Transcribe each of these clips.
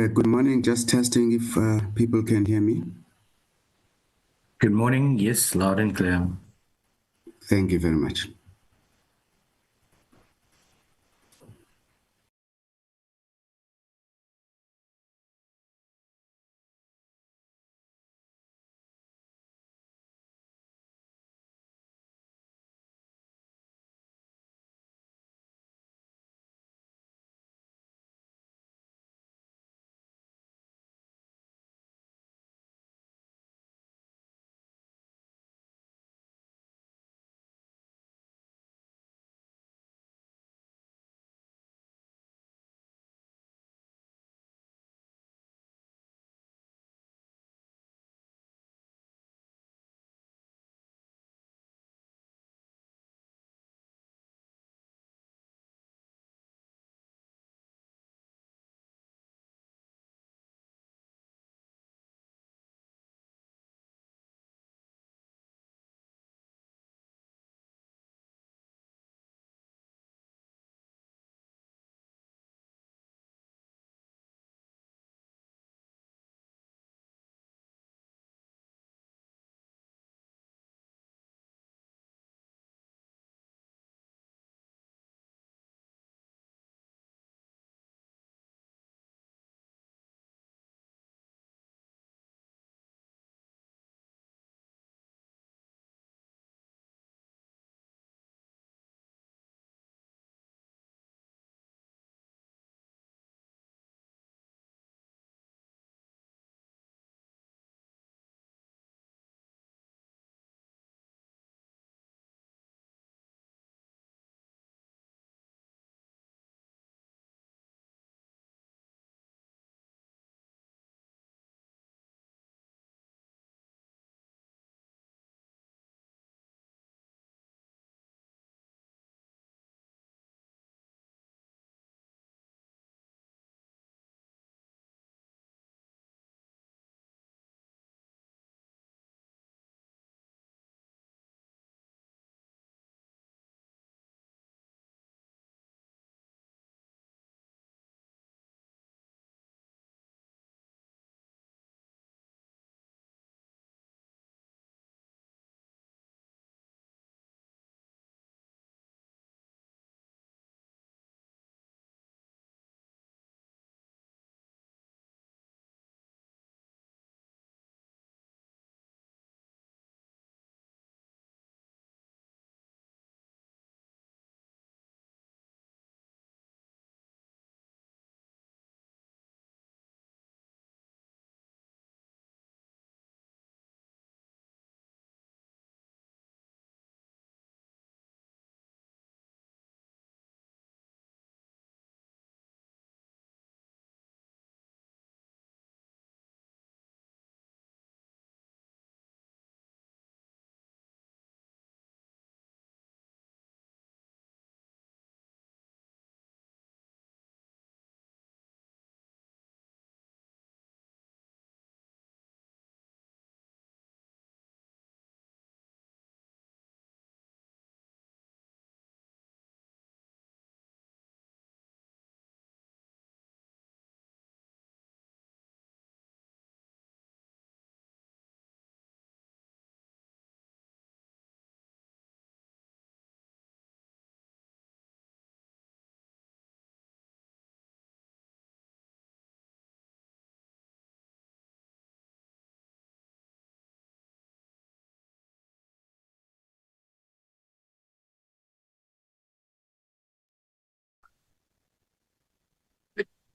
Good morning. Just testing if people can hear me. Good morning. Yes, loud and clear. Thank you very much.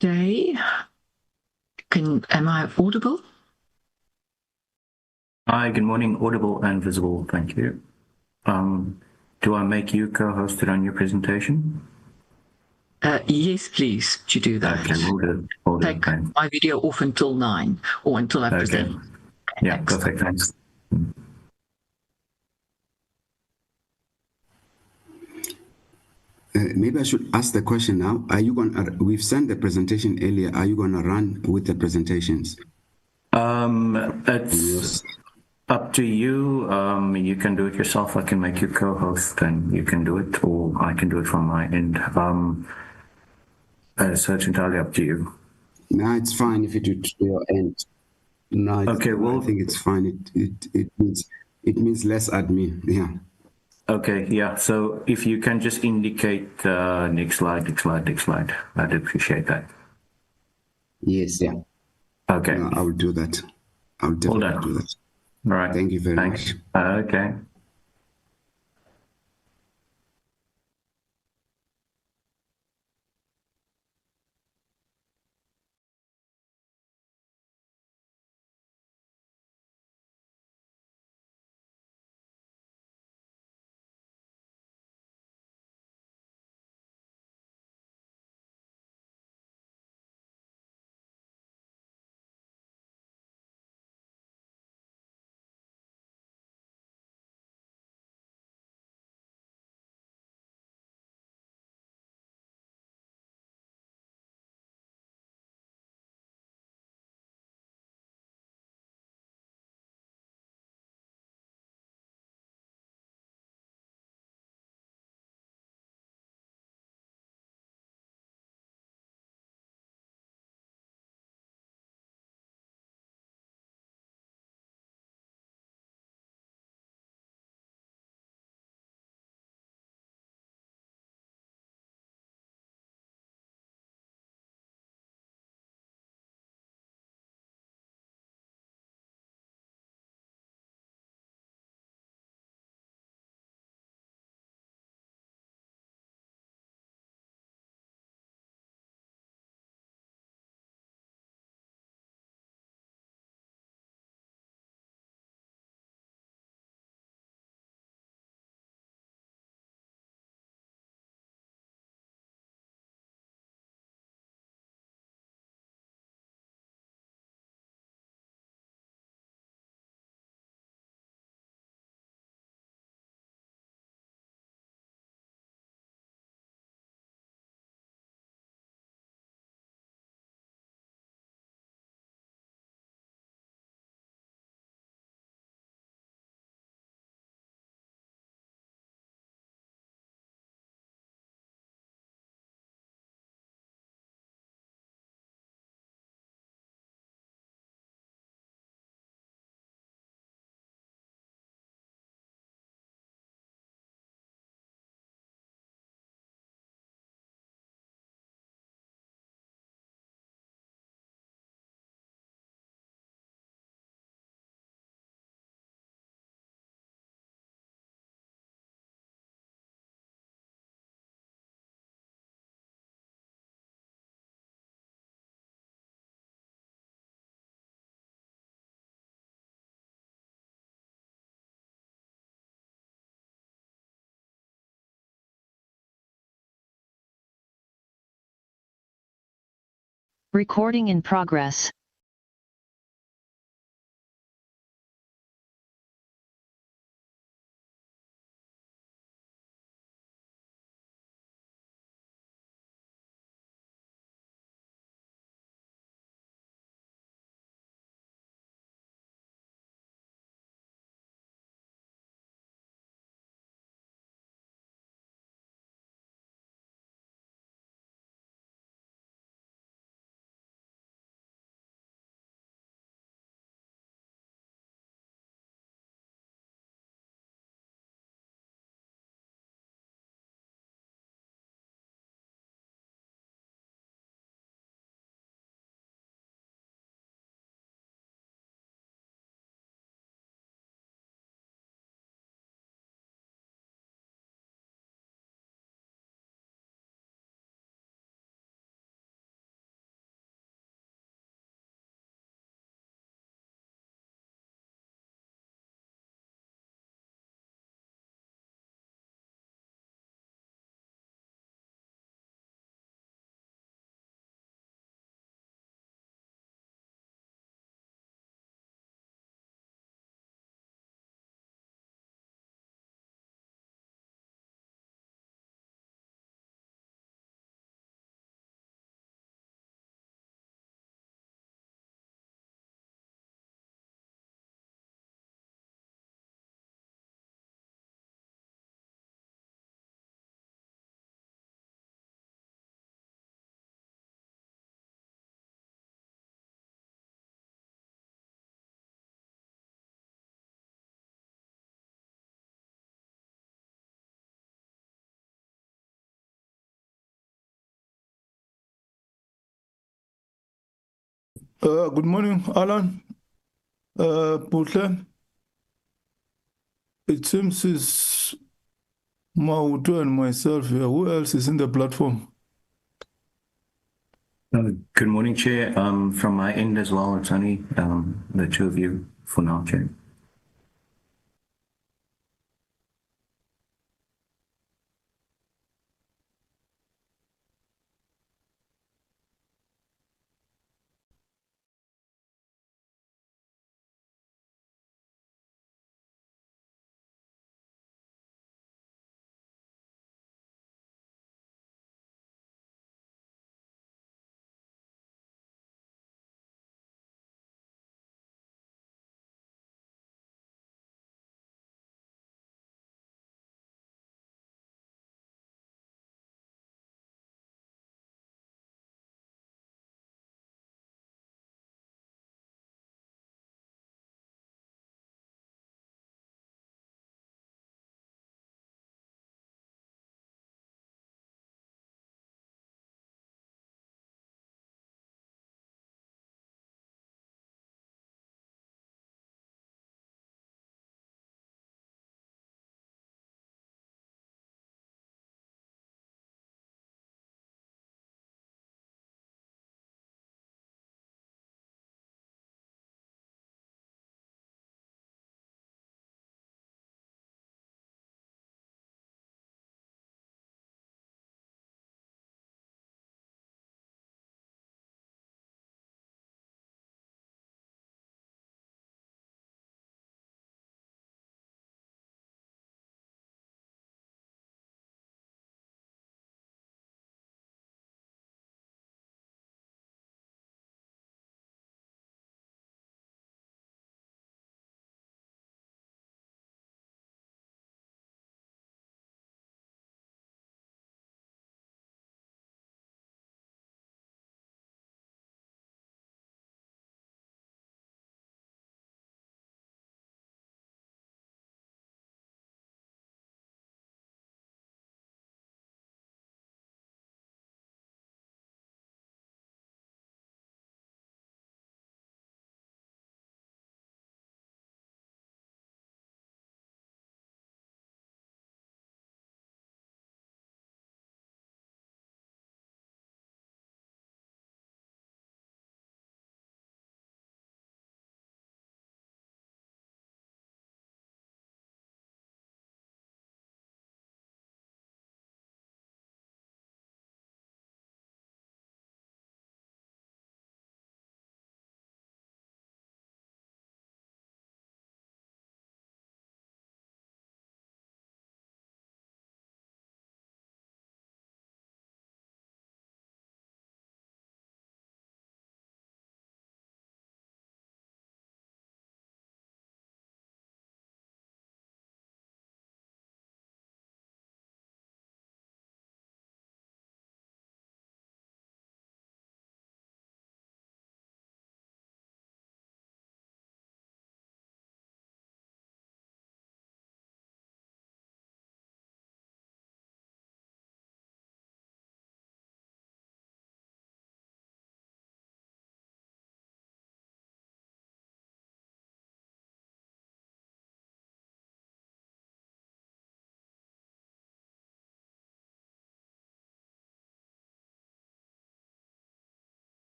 Day. Am I audible? Hi, good morning. Audible and visible. Thank you. Do I make you co-host it on your presentation? Yes, please. Would you do that? Okay, we'll do. Take my video off until 9 or until I present. Yeah, perfect. Thanks. Maybe I should ask the question now. Are you going? We've sent the presentation earlier. Are you going to run with the presentations? It's up to you. You can do it yourself. I can make you co-host, and you can do it, or I can do it from my end. So it's entirely up to you. No, it's fine if it would to your end. No, Okay, well, I think it's fine. It means less admin. Yeah. okay, yeah. So if you can just indicate next slide, next slide, next slide, I'd appreciate that. Yes. Yeah. Okay, No, I will do that. I will well definitely done. do that. All right. Thank you very Thanks. much. Okay. Recording in progress. Good morning, Alan. Putle. It seems it's Mautu and myself here. Who else is in the platform? Good morning, Chair. From my end as well, it's only the two of you for now, Chair.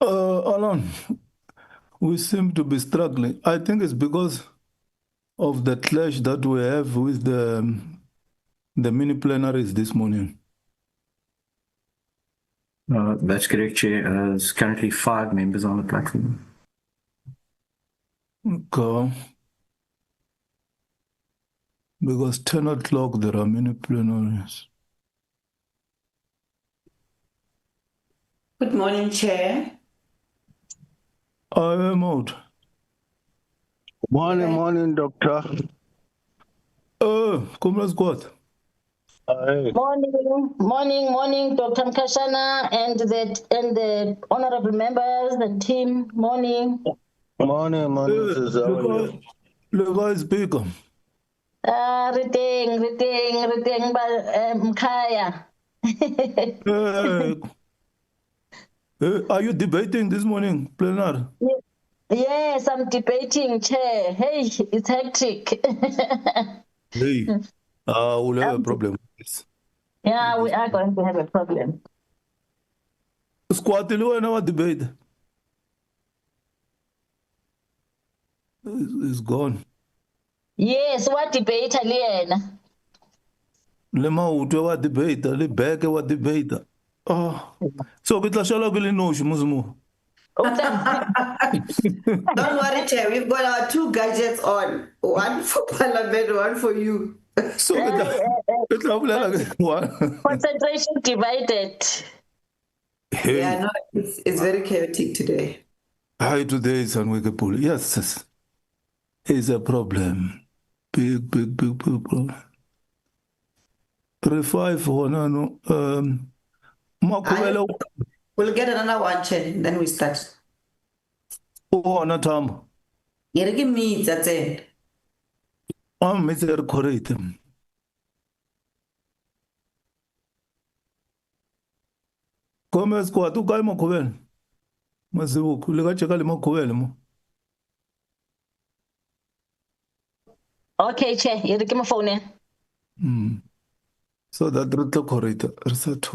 Alan, we seem to be struggling. I think it's because of the clash that we have with the mini plenaries this morning. That's correct, Chair. There's currently 5 members on the platform. Okay. Because 10 o'clock there are many plenaries. Good morning, Chair. I am out. Morning, Doctor. Comrade Squad. Morning, Dr. Mkashana and the honorable members, the team. Morning. Morning, Sister. The guy speaker. Riting, Mkaya. Are you debating this morning, plenary? Yes, I'm debating, Chair. Hey, it's hectic. Hey, we'll have a problem with this. Yeah, we are going to have a problem. Squad, you know what debate? It's gone. Yes, what debate, Aliena? Lema utwe wa debate, le beke wa debate. So kita shala gili no shimuzumu. Don't worry, Chair. We've got our 2 gadgets on. One for Parliament, one for you. So Concentration divided. Hey. Yeah, no, it's very chaotic today. Hi, today is unworkable. Yes. It's a problem. Big problem. 3-5 We'll get another one, Chair, then we start. Natam. You give me that's it. Mr. Correct. Come squad, tu kai makuvel. Mazibuku, lega cheka le makuvel mo. Okay, Chair, you give my phone in. So that the correct. Reset.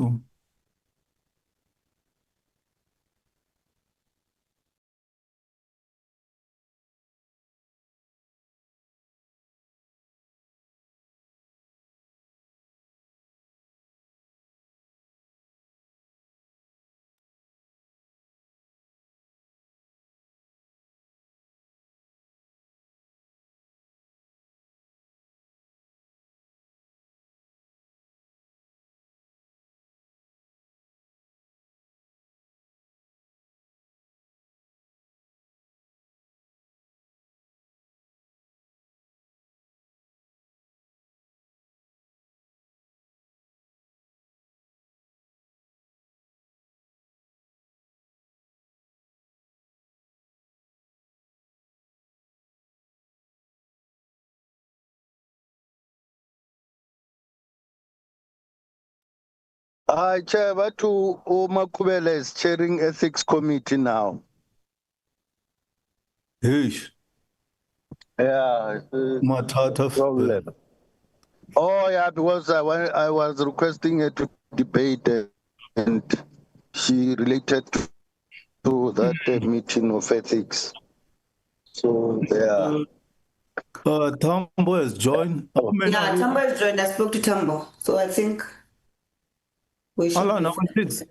Hi, Chair. Batu Omakubele is chairing ethics committee now. Hey. Yeah. Matata Problem. Oh, yeah, because I was requesting her to debate and she related to that meeting of ethics. So, yeah. Tambo has joined. Yeah, Tambo has joined. I spoke to Tambo. So I think we should. Alan, 6.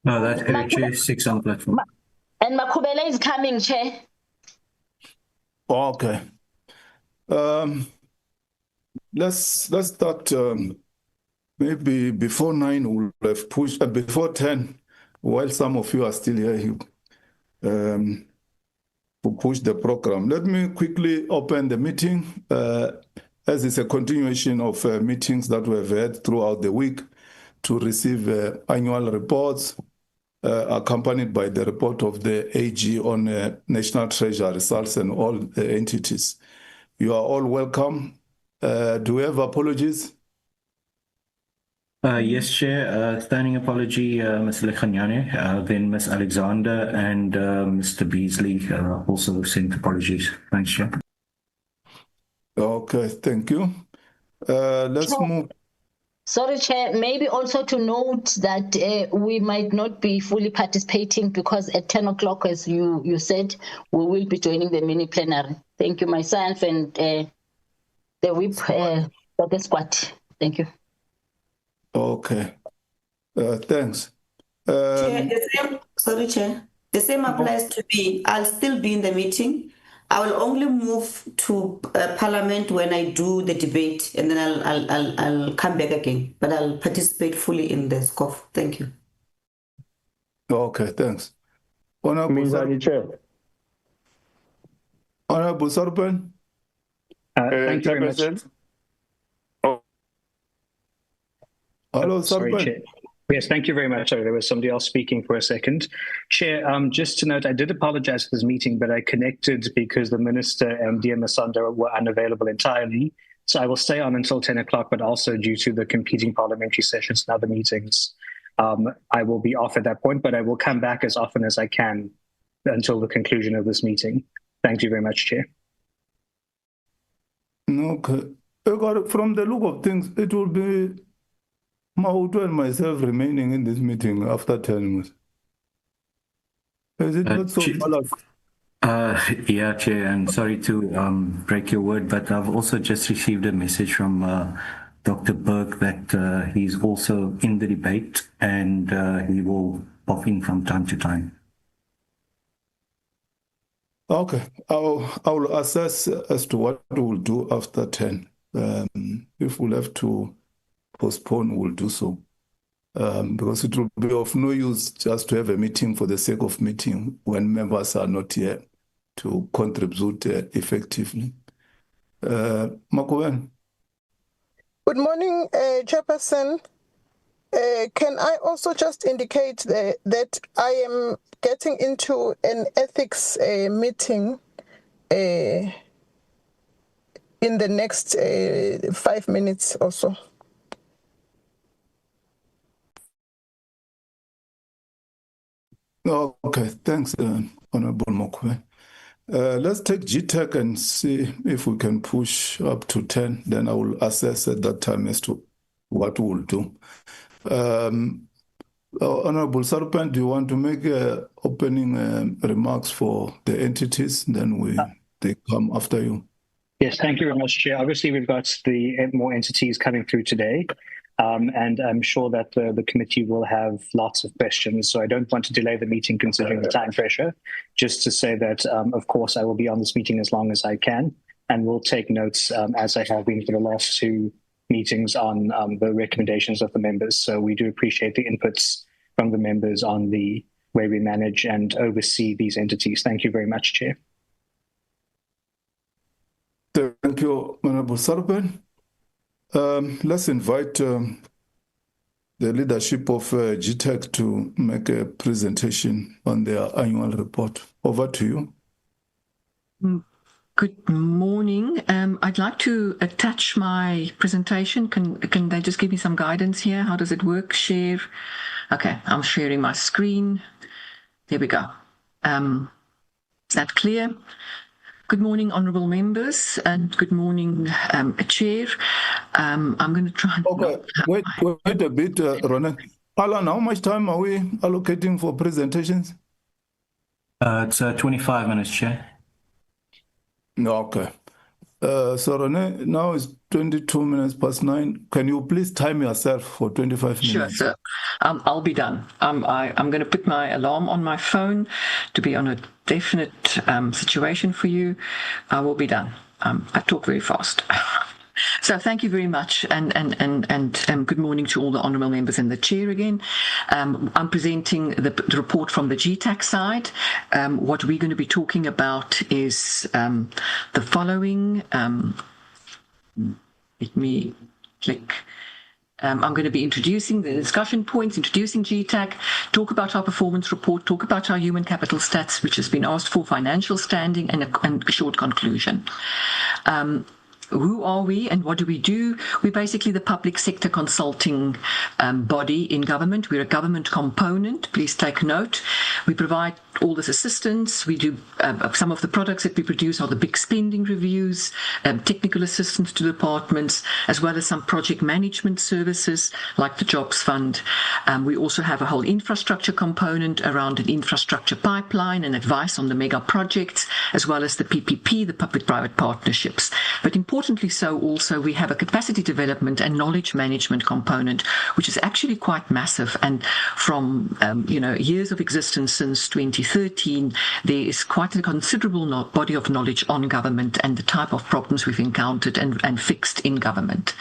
No, that's correct, Chair. 6 on the platform. And Makubele is coming, Chair. Okay. Let's start maybe before 9. We'll have pushed before 10. While some of you are still here, to push the program. Let me quickly open the meeting, as it's a continuation of meetings that we've had throughout the week to receive annual reports, accompanied by the report of the AG on National Treasury results and all the entities. You are all welcome. Do we have apologies? Yes, Chair. Standing apology, Ms. Lekhanyane, then Ms. Alexander and Mr. Beasley also sent apologies. Thanks, Chair. Okay, thank you. Let's move. Sorry, Chair, maybe also to note that we might not be fully participating because at 10 o'clock, as you said, we will be joining the mini plenary. Thank you, myself and the whip for the squad. Thank you. Okay. Thanks. Chair, sorry, Chair. The same applies to me. I'll still be in the meeting. I will only move to Parliament when I do the debate, and then I'll come back again. But I'll participate fully in the SCOF. Thank you. Okay, thanks. Honorable Sarpan. Thank you very much. Hello, Sorry, Sarpan. Chair. Yes, thank you very much. Sorry, there was somebody else speaking for a second. Chair, just to note, I did apologize for this meeting, but I connected because the Minister and DM Masanda were unavailable entirely. So I will stay on until 10 o'clock, but also due to the competing parliamentary sessions and other meetings, I will be off at that point, but I will come back as often as I can until the conclusion of this meeting. Thank you very much, Chair. Okay. From the look of things, it will be Mahuto and myself remaining in this meeting after 10 minutes. Is it not so balanced? Yeah, Chair, and sorry to break your word, but I've also just received a message from Dr. Burke that he's also in the debate and he will pop in from time to time. Okay, I will assess as to what we will do after 10. If we'll have to postpone, we'll do so. Because it will be of no use just to have a meeting for the sake of meeting when members are not here to contribute effectively. Makoven. Good morning, Chairperson. Can I also just indicate that I am getting into an ethics meeting in the next 5 minutes or so? Okay, thanks, Honorable Mokwe. Let's take GTAC and see if we can push up to 10. Then I will assess at that time as to what we'll do. Honorable Sarpan, do you want to make opening remarks for the entities? Then they come after you. Yes, thank you very much, Chair. Obviously, we've got the more entities coming through today. And I'm sure that the committee will have lots of questions. So I don't want to delay the meeting considering the time pressure. Just to say that, of course, I will be on this meeting as long as I can and will take notes as I have been for the last 2 meetings on the recommendations of the members. So we do appreciate the inputs from the members on the way we manage and oversee these entities. Thank you very much, Chair. Thank you, Honorable Sarpan. Let's invite the leadership of GTAC to make a presentation on their annual report. Over to you. Good morning. I'd like to attach my presentation. Can they just give me some guidance here? How does it work? Share. Okay, I'm sharing my screen. There we go. Is that clear? Good morning, honourable members, and good morning, Chair. I'm going to try and... Okay, wait a bit, Ronan. Alan, how much time are we allocating for presentations? It's 25 minutes, Chair. Okay. So, Rene, now it's 22 minutes past 9. Can you please time yourself for 25 minutes? Sure, sir. I'll be done. I'm going to put my alarm on my phone to be on a definite situation for you. I will be done. I talk very fast. So thank you very much, and good morning to all the honourable members and the chair again. I'm presenting the report from the GTAC side. What we're going to be talking about is the following. Let me click. I'm going to be introducing the discussion points, introducing GTAC, talk about our performance report, talk about our human capital stats, which has been asked for, financial standing, and a short conclusion. Who are we and what do we do? We're basically the public sector consulting body in government. We're a government component. Please take note. We provide all this assistance. We do some of the products that we produce are the big spending reviews, technical assistance to departments, as well as some project management services like the Jobs Fund. We also have a whole infrastructure component around an infrastructure pipeline and advice on the mega projects, as well as the PPP, the public-private partnerships. But importantly so also, we have a capacity development and knowledge management component, which is actually quite massive. And from, years of existence since 2013, there is quite a considerable body of knowledge on government and the type of problems we've encountered and fixed in government.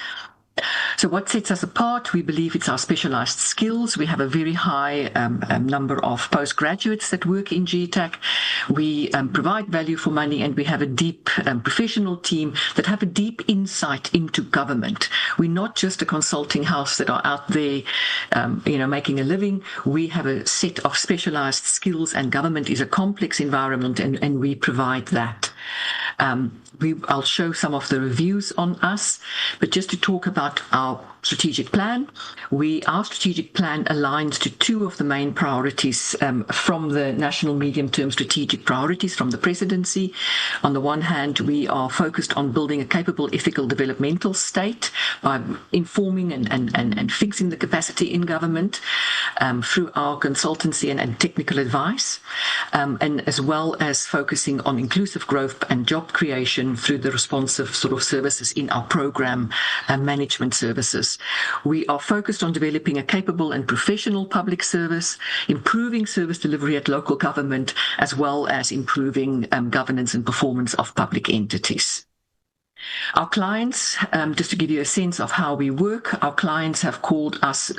So what sets us apart? We believe it's our specialized skills. We have a very high number of postgraduates that work in GTAC. We provide value for money, and we have a deep professional team that have a deep insight into government. We're not just a consulting house that are out there, making a living. We have a set of specialized skills, and government is a complex environment, and we provide that. I'll show some of the reviews on us, but just to talk about our strategic plan. Our strategic plan aligns to two of the main priorities from the National Medium-Term Strategic Priorities from the Presidency. On the one hand, we are focused on building a capable ethical developmental state by informing and fixing the capacity in government through our consultancy and technical advice, and as well as focusing on inclusive growth and job creation through the responsive sort of services in our program management services. We are focused on developing a capable and professional public service, improving service delivery at local government, as well as improving governance and performance of public entities. Our clients, just to give you a sense of how we work, our clients have called us,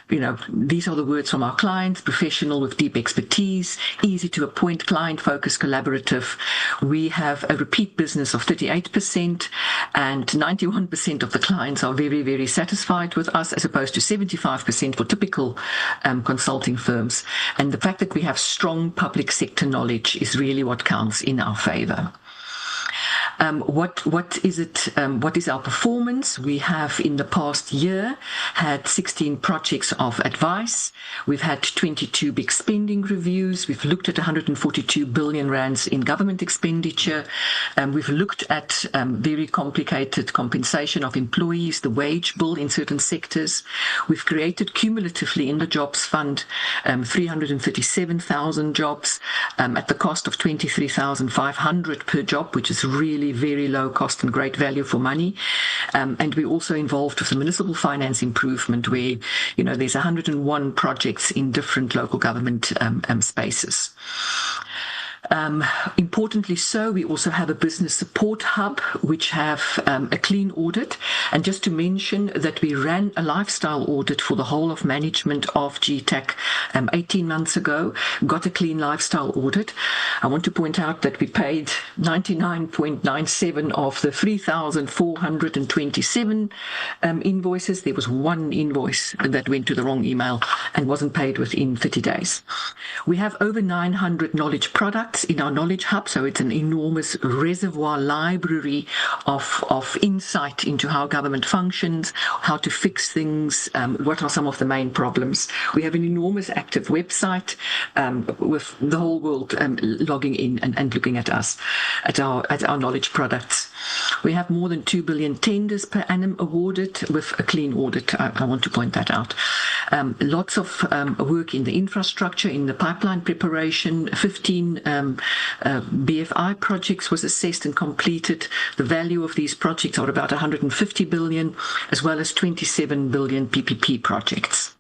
these are the words from our clients: professional with deep expertise, easy to appoint, client-focused, collaborative. We have a repeat business of 38%, and 91% of the clients are very, very satisfied with us, as opposed to 75% for typical consulting firms. And the fact that we have strong public sector knowledge is really what counts in our favor. What is our performance? We have in the past year had 16 projects of advice. We've had 22 big spending reviews. We've looked at 142 billion rands in government expenditure. We've looked at very complicated compensation of employees, the wage bill in certain sectors. We've created cumulatively in the Jobs Fund 337,000 jobs at the cost of 23,500 per job, which is really very low cost and great value for money. And we're also involved with the municipal finance improvement, where there's 101 projects in different local government spaces. Importantly so, we also have a business support hub, which have a clean audit. And just to mention that we ran a lifestyle audit for the whole of management of GTAC 18 months ago, got a clean lifestyle audit. I want to point out that we paid 99.97 of the 3,427 invoices. There was one invoice that went to the wrong email and wasn't paid within 30 days. We have over 900 knowledge products in our knowledge hub, so it's an enormous reservoir library of insight into how government functions, how to fix things, what are some of the main problems. We have an enormous active website with the whole world logging in and looking at us, at our knowledge products. We have more than 2 billion tenders per annum awarded with a clean audit. I want to point that out. Lots of work in the infrastructure, in the pipeline preparation. 15 BFI projects was assessed and completed. The value of these projects are about 150 billion, as well as 27 billion PPP projects.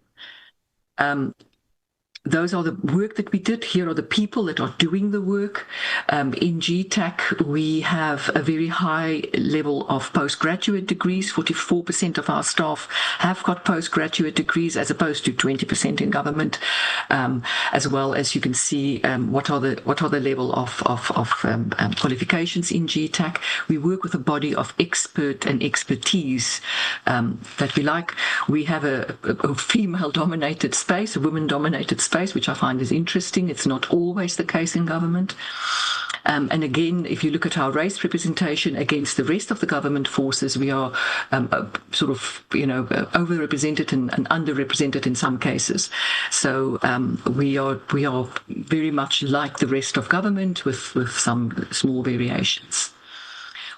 Those are the work that we did. Here are the people that are doing the work. In GTAC, we have a very high level of postgraduate degrees. 44% of our staff have got postgraduate degrees, as opposed to 20% in government. As well as you can see what are the level of qualifications in GTAC. We work with a body of expert and expertise that we like. We have a female-dominated space, a women-dominated space, which I find is interesting. It's not always the case in government. And again, if you look at our race representation against the rest of the government forces, we are sort of, overrepresented and underrepresented in some cases. So we are very much like the rest of government with some small variations.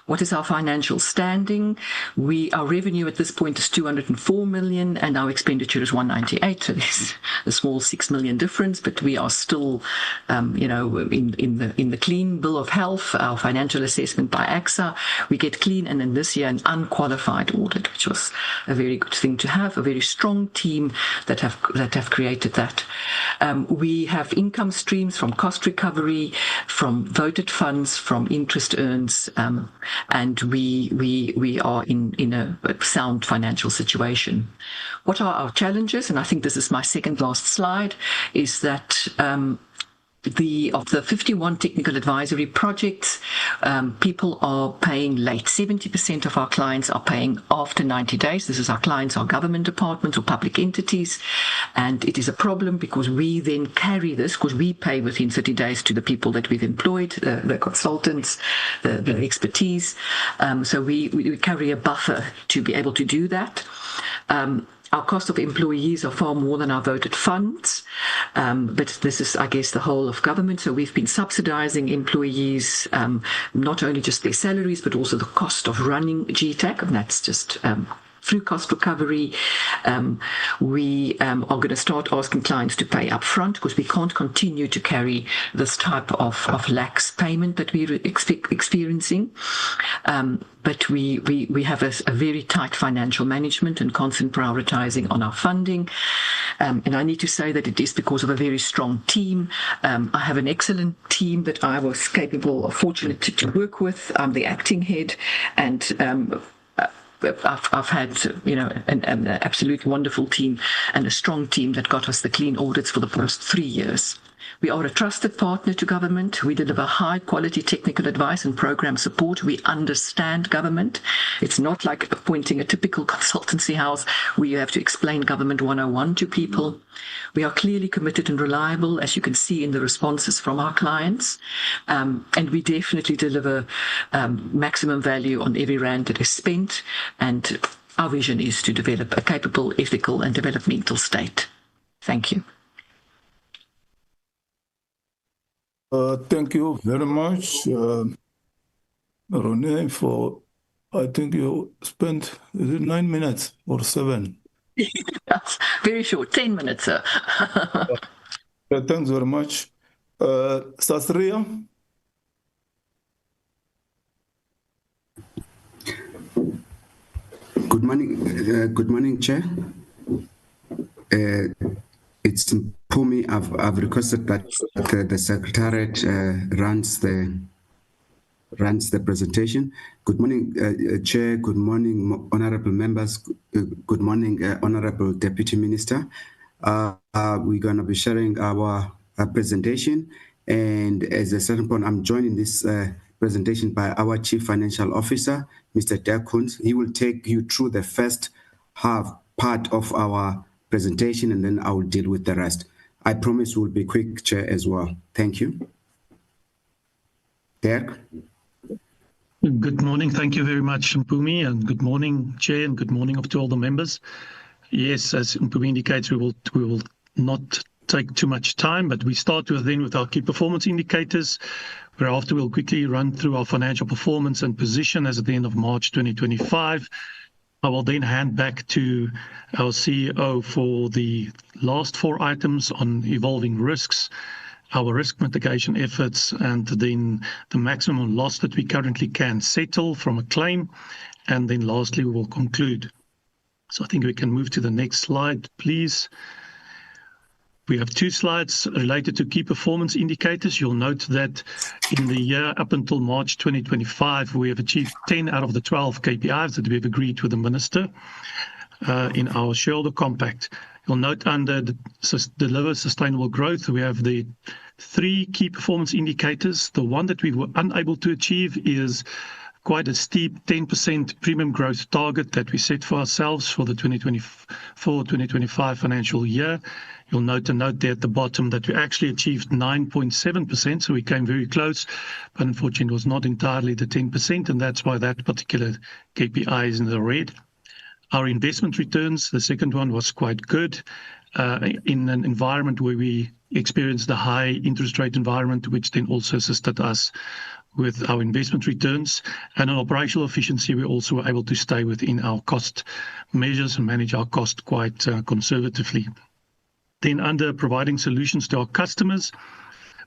What is our financial standing? Our revenue at this point is 204 million and our expenditure is 198. So there's a small 6 million difference, but we are still, in the clean bill of health, our financial assessment by AXA, we get clean, and then this year an unqualified audit, which was a very good thing to have, a very strong team that have created that. We have income streams from cost recovery, from voted funds, from interest earns, and we are in a sound financial situation. What are our challenges? And I think this is my second last slide, is that of the 51 technical advisory projects, people are paying late. 70% of our clients are paying after 90 days. This is our clients, our government departments or public entities. And it is a problem because we then carry this, because we pay within 30 days to the people that we've employed, the consultants, the expertise. So we carry a buffer to be able to do that. Our cost of employees are far more than our voted funds, but this is, I guess, the whole of government. So we've been subsidising employees, not only just their salaries, but also the cost of running GTAC, and that's just through cost recovery. We are going to start asking clients to pay up front because we can't continue to carry this type of lax payment that we're experiencing. But we have a very tight financial management and constant prioritizing on our funding. And I need to say that it is because of a very strong team. I have an excellent team that I was fortunate to work with. I'm the acting head, and I've had, an absolute wonderful team and a strong team that got us the clean audits for the past 3 years. We are a trusted partner to government. We deliver high quality technical advice and program support. We understand government. It's not like appointing a typical consultancy house where you have to explain government 101 to people. We are clearly committed and reliable, as you can see in the responses from our clients. And we definitely deliver maximum value on every rand that is spent. And our vision is to develop a capable, ethical and developmental state. Thank you. Thank you very much, Renee, for, I think you spent, is it 9 minutes or 7? That's very short, 10 minutes, sir. Thanks very much. SASRIA? Good morning, Chair. It's Pumi. I've requested that the Secretariat runs the presentation. Good morning, Chair. Good morning, honourable members. Good morning, Honourable Deputy Minister. We're going to be sharing our presentation, and as a certain point, I'm joining this presentation by our Chief Financial Officer, Mr. Dirk Kuhns. He will take you through the first part of our presentation, and then I will deal with the rest. I promise we'll be quick, Chair, as well. Thank you. Dirk? Good morning. Thank you very much, Mpumi, and good morning, Chair, and good morning to all the members. Yes, as Mpumi indicates, we will not take too much time, but we start with our key performance indicators, whereafter we'll quickly run through our financial performance and position as at the end of March 2025. I will then hand back to our CEO for the last 4 items on evolving risks, our risk mitigation efforts, and then the maximum loss that we currently can settle from a claim. And then lastly, we will conclude. So I think we can move to the next slide, please. We have 2 slides related to key performance indicators. You'll note that in the year up until March 2025, we have achieved 10 out of the 12 KPIs that we have agreed with the Minister in our shareholder compact. You'll note under the deliver sustainable growth, we have the 3 key performance indicators. The one that we were unable to achieve is quite a steep 10% premium growth target that we set for ourselves for the 2024-2025 financial year. You'll note a note there at the bottom that we actually achieved 9.7%, so we came very close, but unfortunately it was not entirely the 10%, and that's why that particular KPI is in the red. Our investment returns, the second one, was quite good in an environment where we experienced the high interest rate environment, which then also assisted us with our investment returns. And on operational efficiency, we also were able to stay within our cost measures and manage our cost quite conservatively. Then under providing solutions to our customers,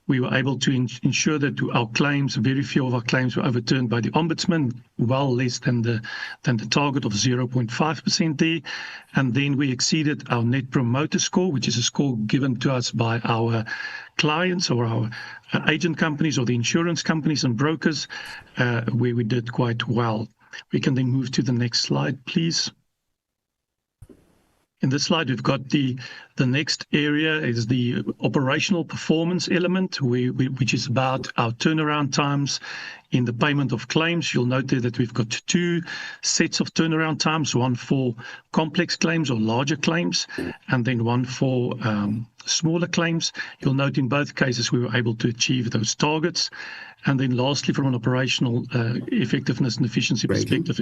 we were able to ensure that our claims, very few of our claims were overturned by the Ombudsman, well less than the target of 0.5% there. And then we exceeded our Net Promoter Score, which is a score given to us by our clients or our agent companies or the insurance companies and brokers, where we did quite well. We can then move to the next slide, please. In this slide, we've got the next area is the operational performance element, which is about our turnaround times in the payment of claims. You'll note there that we've got two sets of turnaround times, one for complex claims or larger claims, and then one for smaller claims. You'll note in both cases we were able to achieve those targets. And then lastly, from an operational effectiveness and efficiency perspective,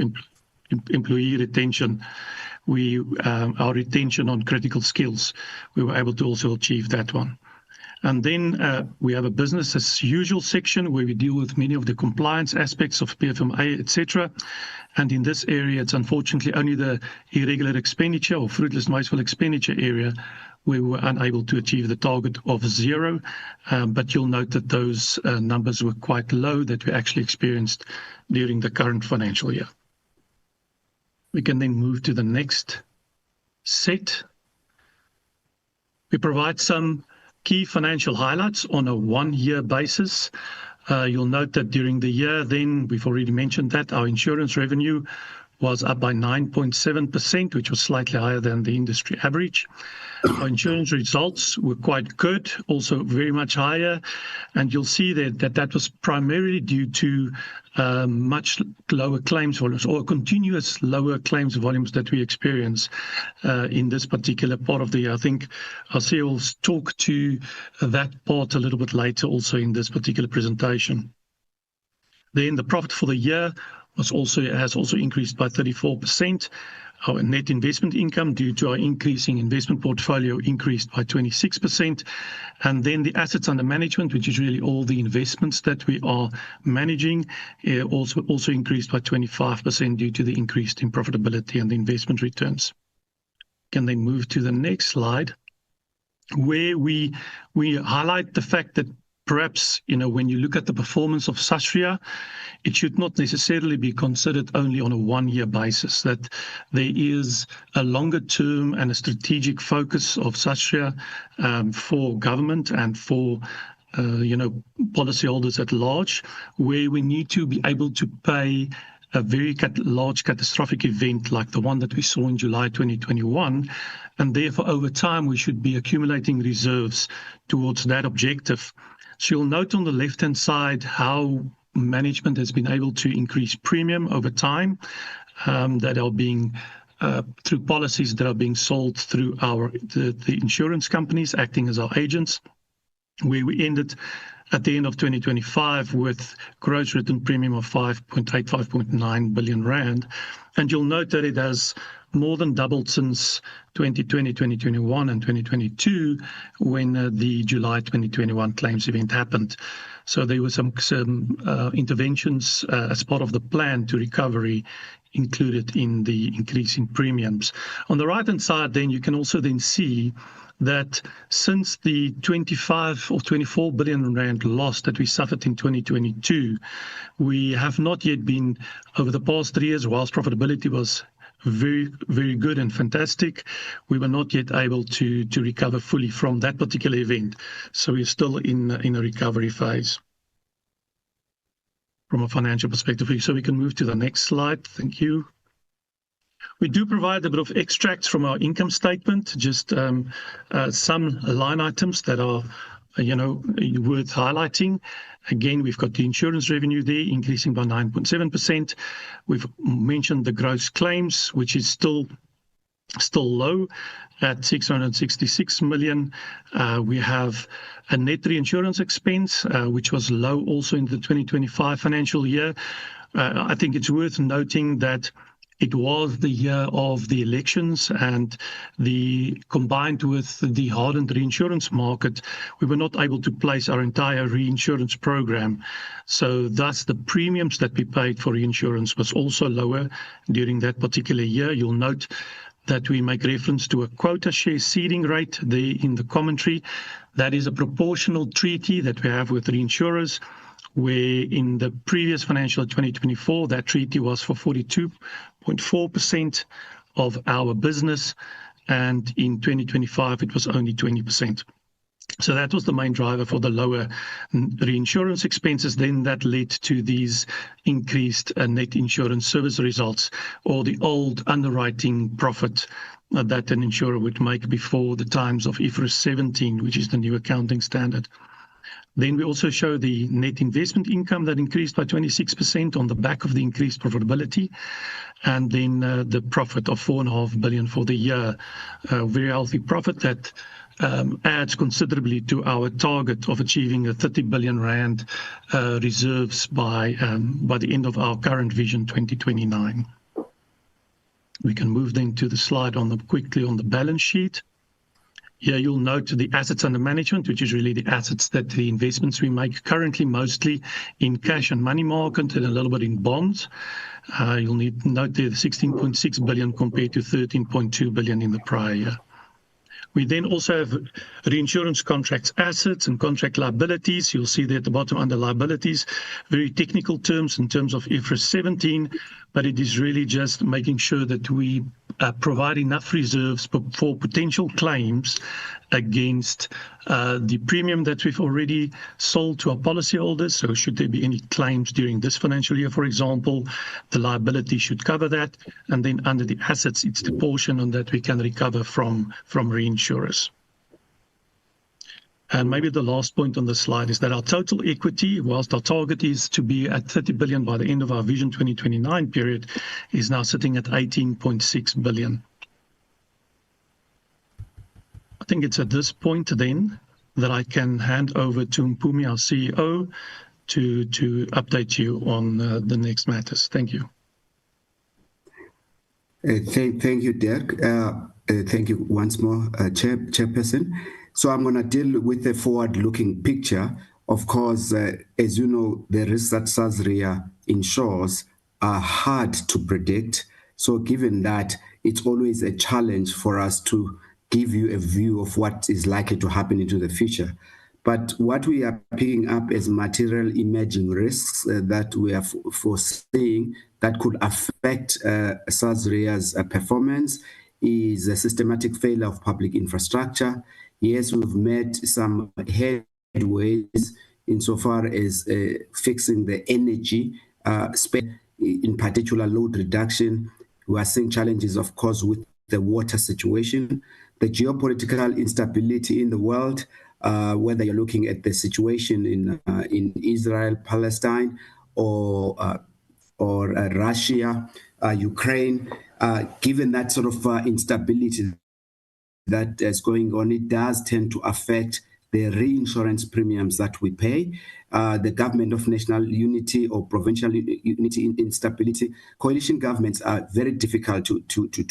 employee retention, our retention on critical skills, we were able to also achieve that one. And then we have a business as usual section where we deal with many of the compliance aspects of PFMA, etc. And in this area, it's unfortunately only the irregular expenditure or fruitless and wasteful expenditure area where we were unable to achieve the target of 0. But you'll note that those numbers were quite low that we actually experienced during the current financial year. We can then move to the next set. We provide some key financial highlights on a one-year basis. You'll note that during the year then, we've already mentioned that our insurance revenue was up by 9.7%, which was slightly higher than the industry average. Our insurance results were quite good, also very much higher. And you'll see that was primarily due to much lower claims volumes or continuous lower claims volumes that we experience in this particular part of the year. I think our CEO will talk to that part a little bit later also in this particular presentation. Then the profit for the year has also increased by 34%. Our net investment income, due to our increasing investment portfolio, increased by 26%. And then the assets under management, which is really all the investments that we are managing, also increased by 25% due to the increase in profitability and the investment returns. Can then move to the next slide, where we highlight the fact that perhaps, when you look at the performance of SASRIA, it should not necessarily be considered only on a one-year basis, that there is a longer term and a strategic focus of SASRIA for government and for policyholders at large, where we need to be able to pay a very large catastrophic event like the one that we saw in July 2021. And therefore, over time, we should be accumulating reserves towards that objective. So you'll note on the left-hand side how management has been able to increase premium over time that are being through policies that are being sold through the insurance companies acting as our agents, where we ended at the end of 2025 with gross written premium of 5.9 billion rand. And you'll note that it has more than doubled since 2020, 2021, and 2022, when the July 2021 claims event happened. So there were some interventions as part of the plan to recovery included in the increase in premiums. On the right-hand side, then you can also then see that since the 25 or 24 billion rand loss that we suffered in 2022, we have not yet been, over the past 3 years, whilst profitability was very, very good and fantastic, we were not yet able to recover fully from that particular event. So we're still in a recovery phase from a financial perspective. So we can move to the next slide. Thank you. We do provide a bit of extracts from our income statement, just some line items that are worth highlighting. Again, we've got the insurance revenue there increasing by 9.7%. We've mentioned the gross claims, which is still low at 666 million. We have a net reinsurance expense, which was low also in the 2025 financial year. I think it's worth noting that it was the year of the elections, and combined with the hardened reinsurance market, we were not able to place our entire reinsurance program. So thus the premiums that we paid for reinsurance was also lower during that particular year. You'll note that we make reference to a quota share ceding rate there in the commentary. That is a proportional treaty that we have with reinsurers, where in the previous financial 2024, that treaty was for 42.4% of our business, and in 2025, it was only 20%. So that was the main driver for the lower reinsurance expenses. Then that led to these increased net insurance service results, or the old underwriting profit that an insurer would make before the times of IFRS 17, which is the new accounting standard. Then we also show the net investment income that increased by 26% on the back of the increased profitability, and then the profit of 4.5 billion for the year. A very healthy profit that adds considerably to our target of achieving a 30 billion rand reserves by the end of our current vision 2029. We can move then to the slide quickly on the balance sheet. Here you'll note the assets under management, which is really the assets that the investments we make, currently mostly in cash and money market and a little bit in bonds. You'll note there the 16.6 billion compared to 13.2 billion in the prior year. We then also have reinsurance contracts assets and contract liabilities. You'll see there at the bottom under liabilities, very technical terms in terms of IFRS 17, but it is really just making sure that we provide enough reserves for potential claims against the premium that we've already sold to our policyholders. So should there be any claims during this financial year, for example, the liability should cover that. And then under the assets, it's the portion on that we can recover from reinsurers. And maybe the last point on the slide is that our total equity, whilst our target is to be at 30 billion by the end of our Vision 2029 period, is now sitting at 18.6 billion. I think it's at this point then that I can hand over to Mpumi, our CEO, to update you on the next matters. Thank you. Thank you, Dirk. Thank you once more, Chairperson. So I'm going to deal with the forward-looking picture. Of course, as you know, the risks that SASRIA insures are hard to predict. So given that, it's always a challenge for us to give you a view of what is likely to happen into the future. But what we are picking up as material emerging risks that we are foreseeing that could affect SASRIA's performance is a systematic failure of public infrastructure. Yes, we've made some headways insofar as fixing the energy space, in particular load reduction. We are seeing challenges, of course, with the water situation, the geopolitical instability in the world, whether you're looking at the situation in Israel, Palestine, or Russia, Ukraine. Given that sort of instability that is going on, it does tend to affect the reinsurance premiums that we pay. The government of national unity or provincial unity instability, coalition governments are very difficult to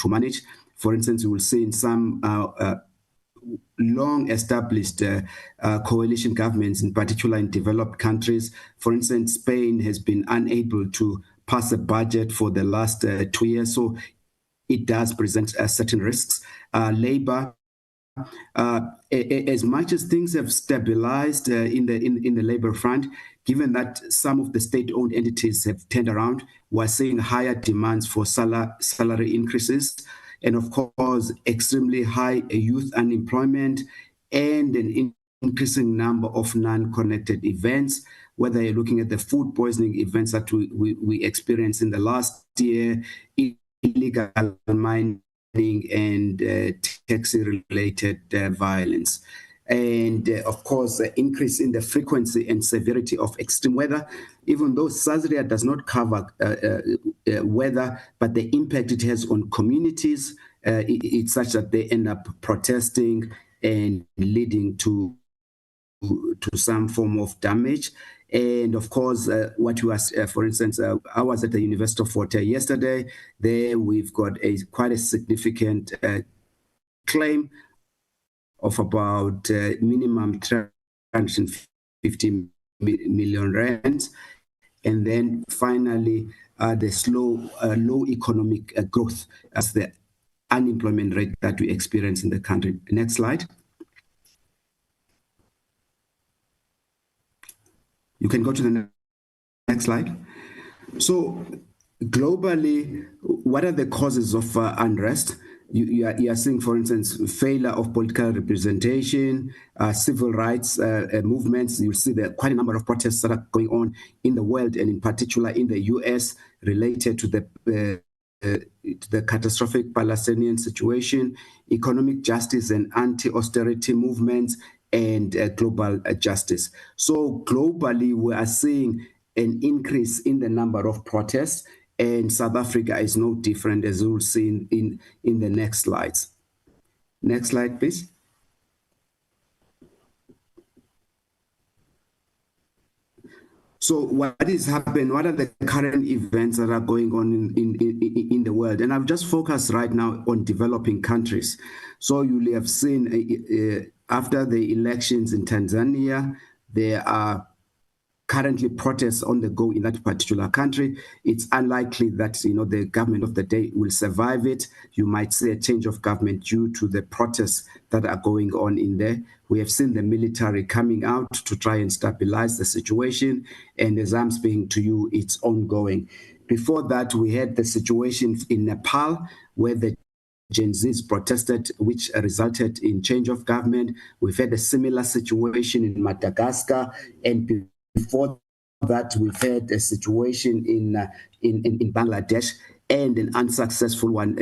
manage. For instance, you will see in some long-established coalition governments, in particular in developed countries. For instance, Spain has been unable to pass a budget for the last 2 years, so it does present certain risks. Labor, as much as things have stabilized in the labor front, given that some of the state-owned entities have turned around, we're seeing higher demands for salary increases, and of course, extremely high youth unemployment and an increasing number of non-connected events, whether you're looking at the food poisoning events that we experienced in the last year, illegal mining and taxi-related violence. and of course, increase in the frequency and severity of extreme weather. Even though SASRIA does not cover weather, but the impact it has on communities, it's such that they end up protesting and leading to some form of damage. And of course, what you asked, for instance, I was at the University of Fort Hare yesterday. There we've got quite a significant claim of about minimum 350 million rands. And then finally, the low economic growth as the unemployment rate that we experience in the country. Next slide. You can go to the next slide. So globally, what are the causes of unrest? You are seeing, for instance, failure of political representation, civil rights movements. You'll see there are quite a number of protests that are going on in the world, and in particular in the US, related to the catastrophic Palestinian situation, economic justice and anti-austerity movements, and global justice. So globally, we are seeing an increase in the number of protests, and South Africa is no different, as you'll see in the next slides. Next slide, please. So what is happening? What are the current events that are going on in the world? And I've just focused right now on developing countries. So you have seen after the elections in Tanzania, there are currently protests on the go in that particular country. It's unlikely that the government of the day will survive it. You might see a change of government due to the protests that are going on in there. We have seen the military coming out to try and stabilize the situation. And as I'm speaking to you, it's ongoing. Before that, we had the situation in Nepal where the Gen Zs protested, which resulted in change of government. We've had a similar situation in Madagascar, and before that, we've had a situation in Bangladesh, and an unsuccessful one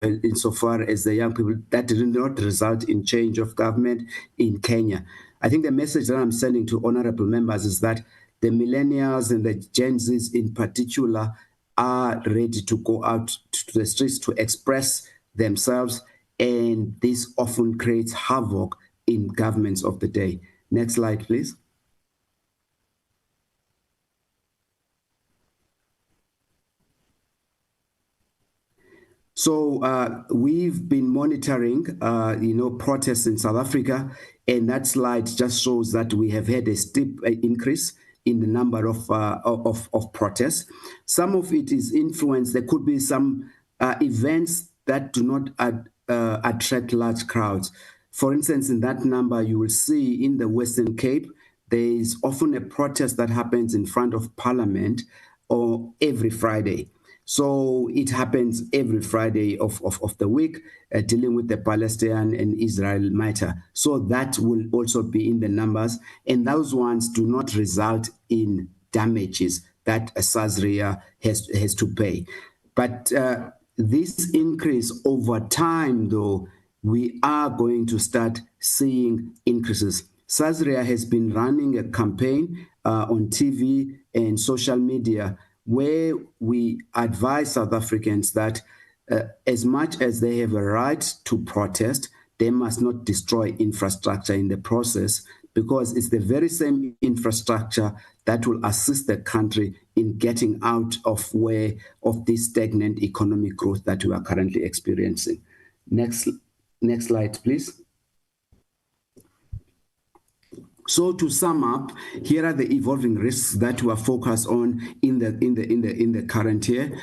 insofar as the young people that did not result in change of government in Kenya. I think the message that I'm sending to honorable members is that the millennials and the Gen Zs in particular are ready to go out to the streets to express themselves, and this often creates havoc in governments of the day. Next slide, please. So we've been monitoring, protests in South Africa, and that slide just shows that we have had a steep increase in the number of protests. Some of it is influenced. There could be some events that do not attract large crowds. For instance, in that number, you will see in the Western Cape, there is often a protest that happens in front of Parliament or every Friday. So it happens every Friday of the week, dealing with the Palestinian and Israel matter. So that will also be in the numbers. And those ones do not result in damages that a SASRIA has to pay. But this increase over time, though, we are going to start seeing increases. SASRIA has been running a campaign on TV and social media where we advise South Africans that as much as they have a right to protest, they must not destroy infrastructure in the process, because it's the very same infrastructure that will assist the country in getting out of this stagnant economic growth that we are currently experiencing. Next slide, please. So to sum up, here are the evolving risks that we are focused on in the current year.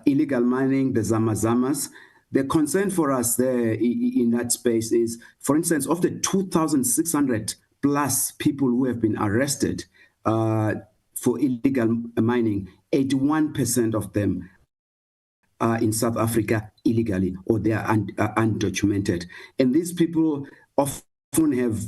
Illegal mining, the Zamazamas. The concern for us there in that space is, for instance, of the 2,600 plus people who have been arrested for illegal mining, 81% of them are in South Africa illegally, or they are undocumented. And these people often have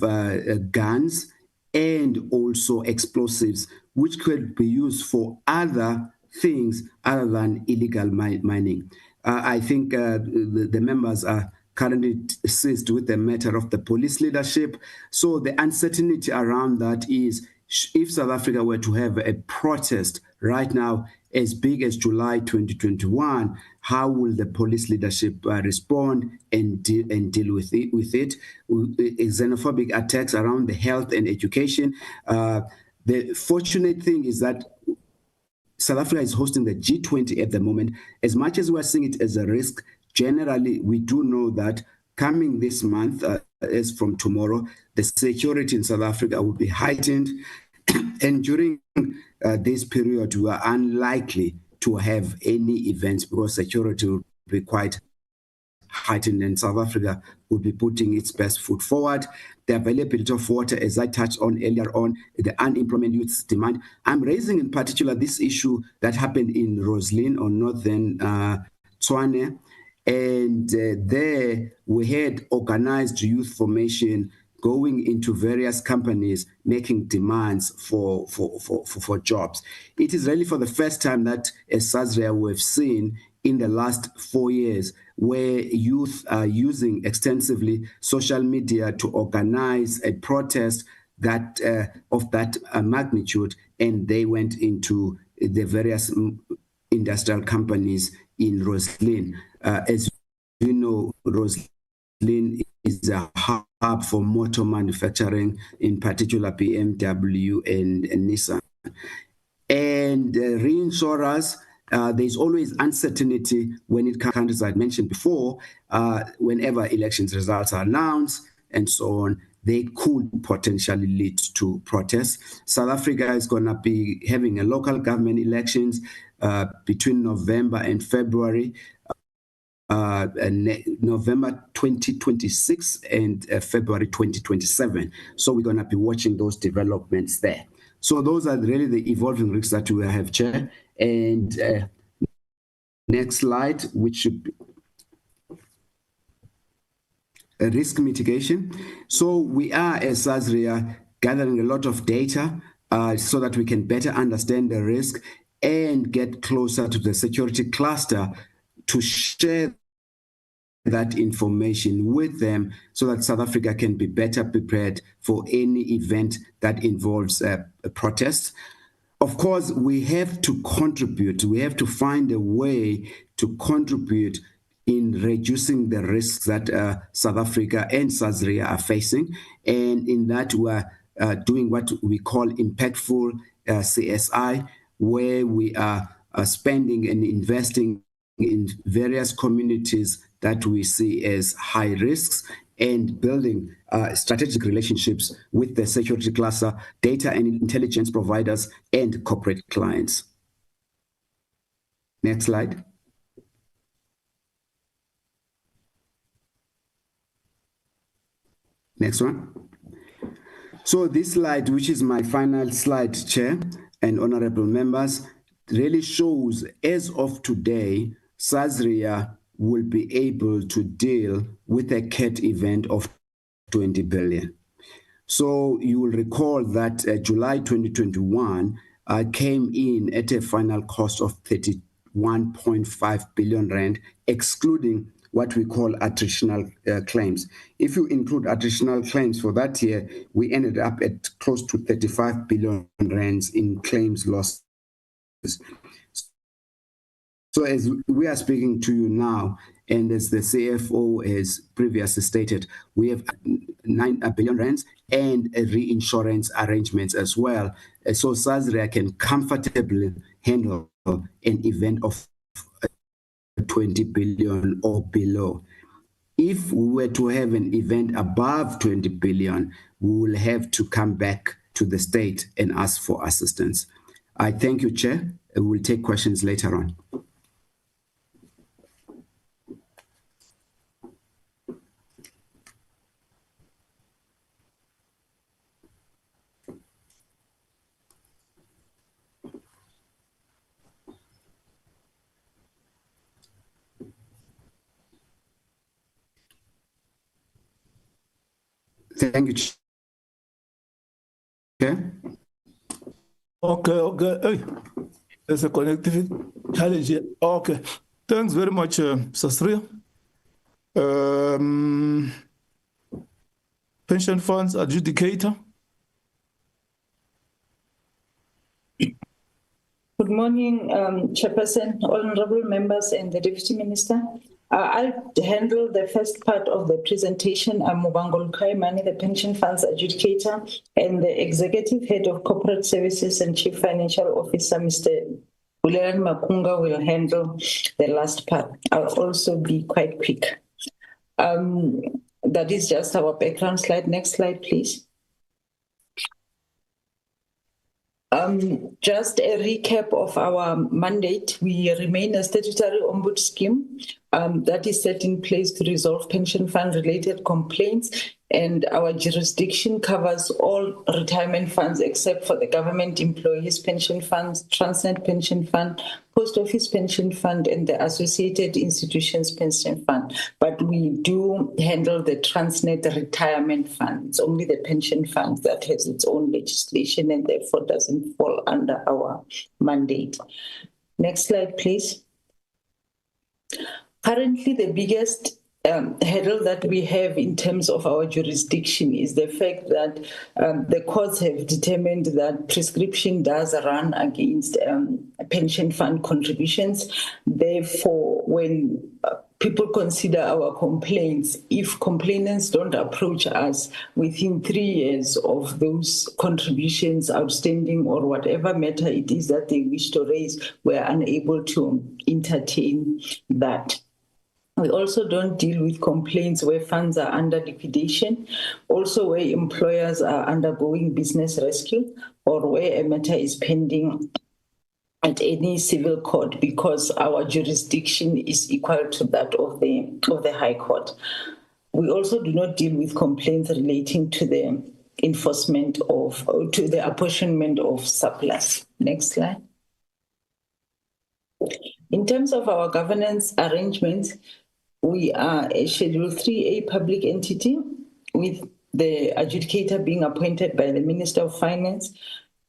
guns and also explosives, which could be used for other things other than illegal mining. I think the members are currently seized with the matter of the police leadership. So the uncertainty around that is, if South Africa were to have a protest right now as big as July 2021, how will the police leadership respond and deal with it? Xenophobic attacks around the health and education. The fortunate thing is that South Africa is hosting the G20 at the moment. As much as we're seeing it as a risk, generally we do know that coming this month, as from tomorrow, the security in South Africa will be heightened. And during this period, we are unlikely to have any events because security will be quite heightened, and South Africa will be putting its best foot forward. The availability of water, as I touched on earlier on, the unemployment youth demand. I'm raising in particular this issue that happened in Roslyn or Northern Tshwane, and there we had organized youth formation going into various companies making demands for jobs. It is really for the first time that as SASRIA we've seen in the last 4 years where youth are using extensively social media to organize a protest that of that magnitude, and they went into the various industrial companies in Roslyn. As you know, Roslyn is a hub for motor manufacturing, in particular BMW and Nissan. And reinsurers, there's always uncertainty when it comes, as I mentioned before, whenever elections results are announced and so on, they could potentially lead to protests. South Africa is going to be having a local government elections between November and February. November 2026 and February 2027. So we're going to be watching those developments there. So those are really the evolving risks that we have, Chair. And next slide, which should be risk mitigation. So we are, as SASRIA, gathering a lot of data so that we can better understand the risk and get closer to the security cluster to share that information with them so that South Africa can be better prepared for any event that involves a protest. Of course, we have to contribute. We have to find a way to contribute in reducing the risks that South Africa and SASRIA are facing. And in that, we're doing what we call impactful CSI, where we are spending and investing in various communities that we see as high risks and building strategic relationships with the security cluster, data and intelligence providers, and corporate clients. Next slide. Next one. So this slide, which is my final slide, Chair and honorable members, really shows as of today, SASRIA will be able to deal with a CAT event of 20 billion. So you will recall that July 2021 came in at a final cost of 31.5 billion rand, excluding what we call attritional claims. If you include attritional claims for that year, we ended up at close to 35 billion rands in claims losses. So as we are speaking to you now, and as the CFO has previously stated, we have 9 billion rands and reinsurance arrangements as well. So SASRIA can comfortably handle an event of 20 billion or below. If we were to have an event above 20 billion, we will have to come back to the state and ask for assistance. I thank you, Chair. We will take questions later on. Thank you, Chair. Okay. Hey, there's a connectivity challenge here. Okay. Thanks very much, SASRIA. Pension funds adjudicator. Good morning, Chairperson, honorable members, and the Deputy Minister. I'll handle the first part of the presentation. I'm Mubangol Kaimani, the Pension Funds Adjudicator, and the Executive Head of Corporate Services and Chief Financial Officer, Mr. Uleran Makunga, will handle the last part. I'll also be quite quick. That is just our background slide. Next slide, please. Just a recap of our mandate. We remain a statutory ombud scheme that is set in place to resolve pension fund related complaints, and our jurisdiction covers all retirement funds except for the government employees pension funds, Transnet pension fund, post office pension fund, and the associated institutions pension fund. But we do handle the Transnet retirement fund. It's only the pension fund that has its own legislation and therefore doesn't fall under our mandate. Next slide, please. Currently, the biggest hurdle that we have in terms of our jurisdiction is the fact that the courts have determined that prescription does run against pension fund contributions. Therefore, when people consider our complaints, if complainants don't approach us within 3 years of those contributions outstanding or whatever matter it is that they wish to raise, we're unable to entertain that. We also don't deal with complaints where funds are under liquidation, also where employers are undergoing business rescue, or where a matter is pending at any civil court, because our jurisdiction is equal to that of the High Court. We also do not deal with complaints relating to the enforcement of, to the apportionment of surplus. Next slide. In terms of our governance arrangements, we are a Schedule 3A public entity, with the adjudicator being appointed by the Minister of Finance.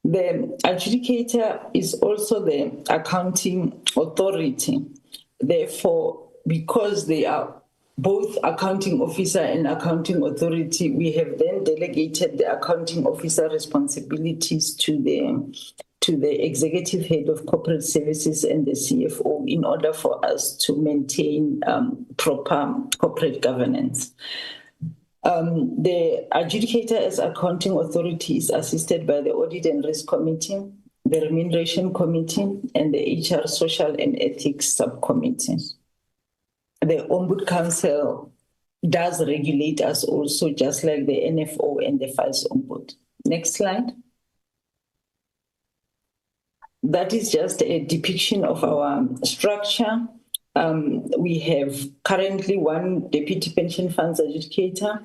The adjudicator is also the accounting authority. Therefore, because they are both accounting officer and accounting authority, we have then delegated the accounting officer responsibilities to the executive head of corporate services and the CFO in order for us to maintain proper corporate governance. The adjudicator as accounting authority is assisted by the Audit and Risk Committee, the Remuneration Committee, and the HR Social and Ethics Subcommittee. The Ombud Council does regulate us also, just like the NFO and the Vice Ombud. Next slide. That is just a depiction of our structure. We have currently one deputy pension funds adjudicator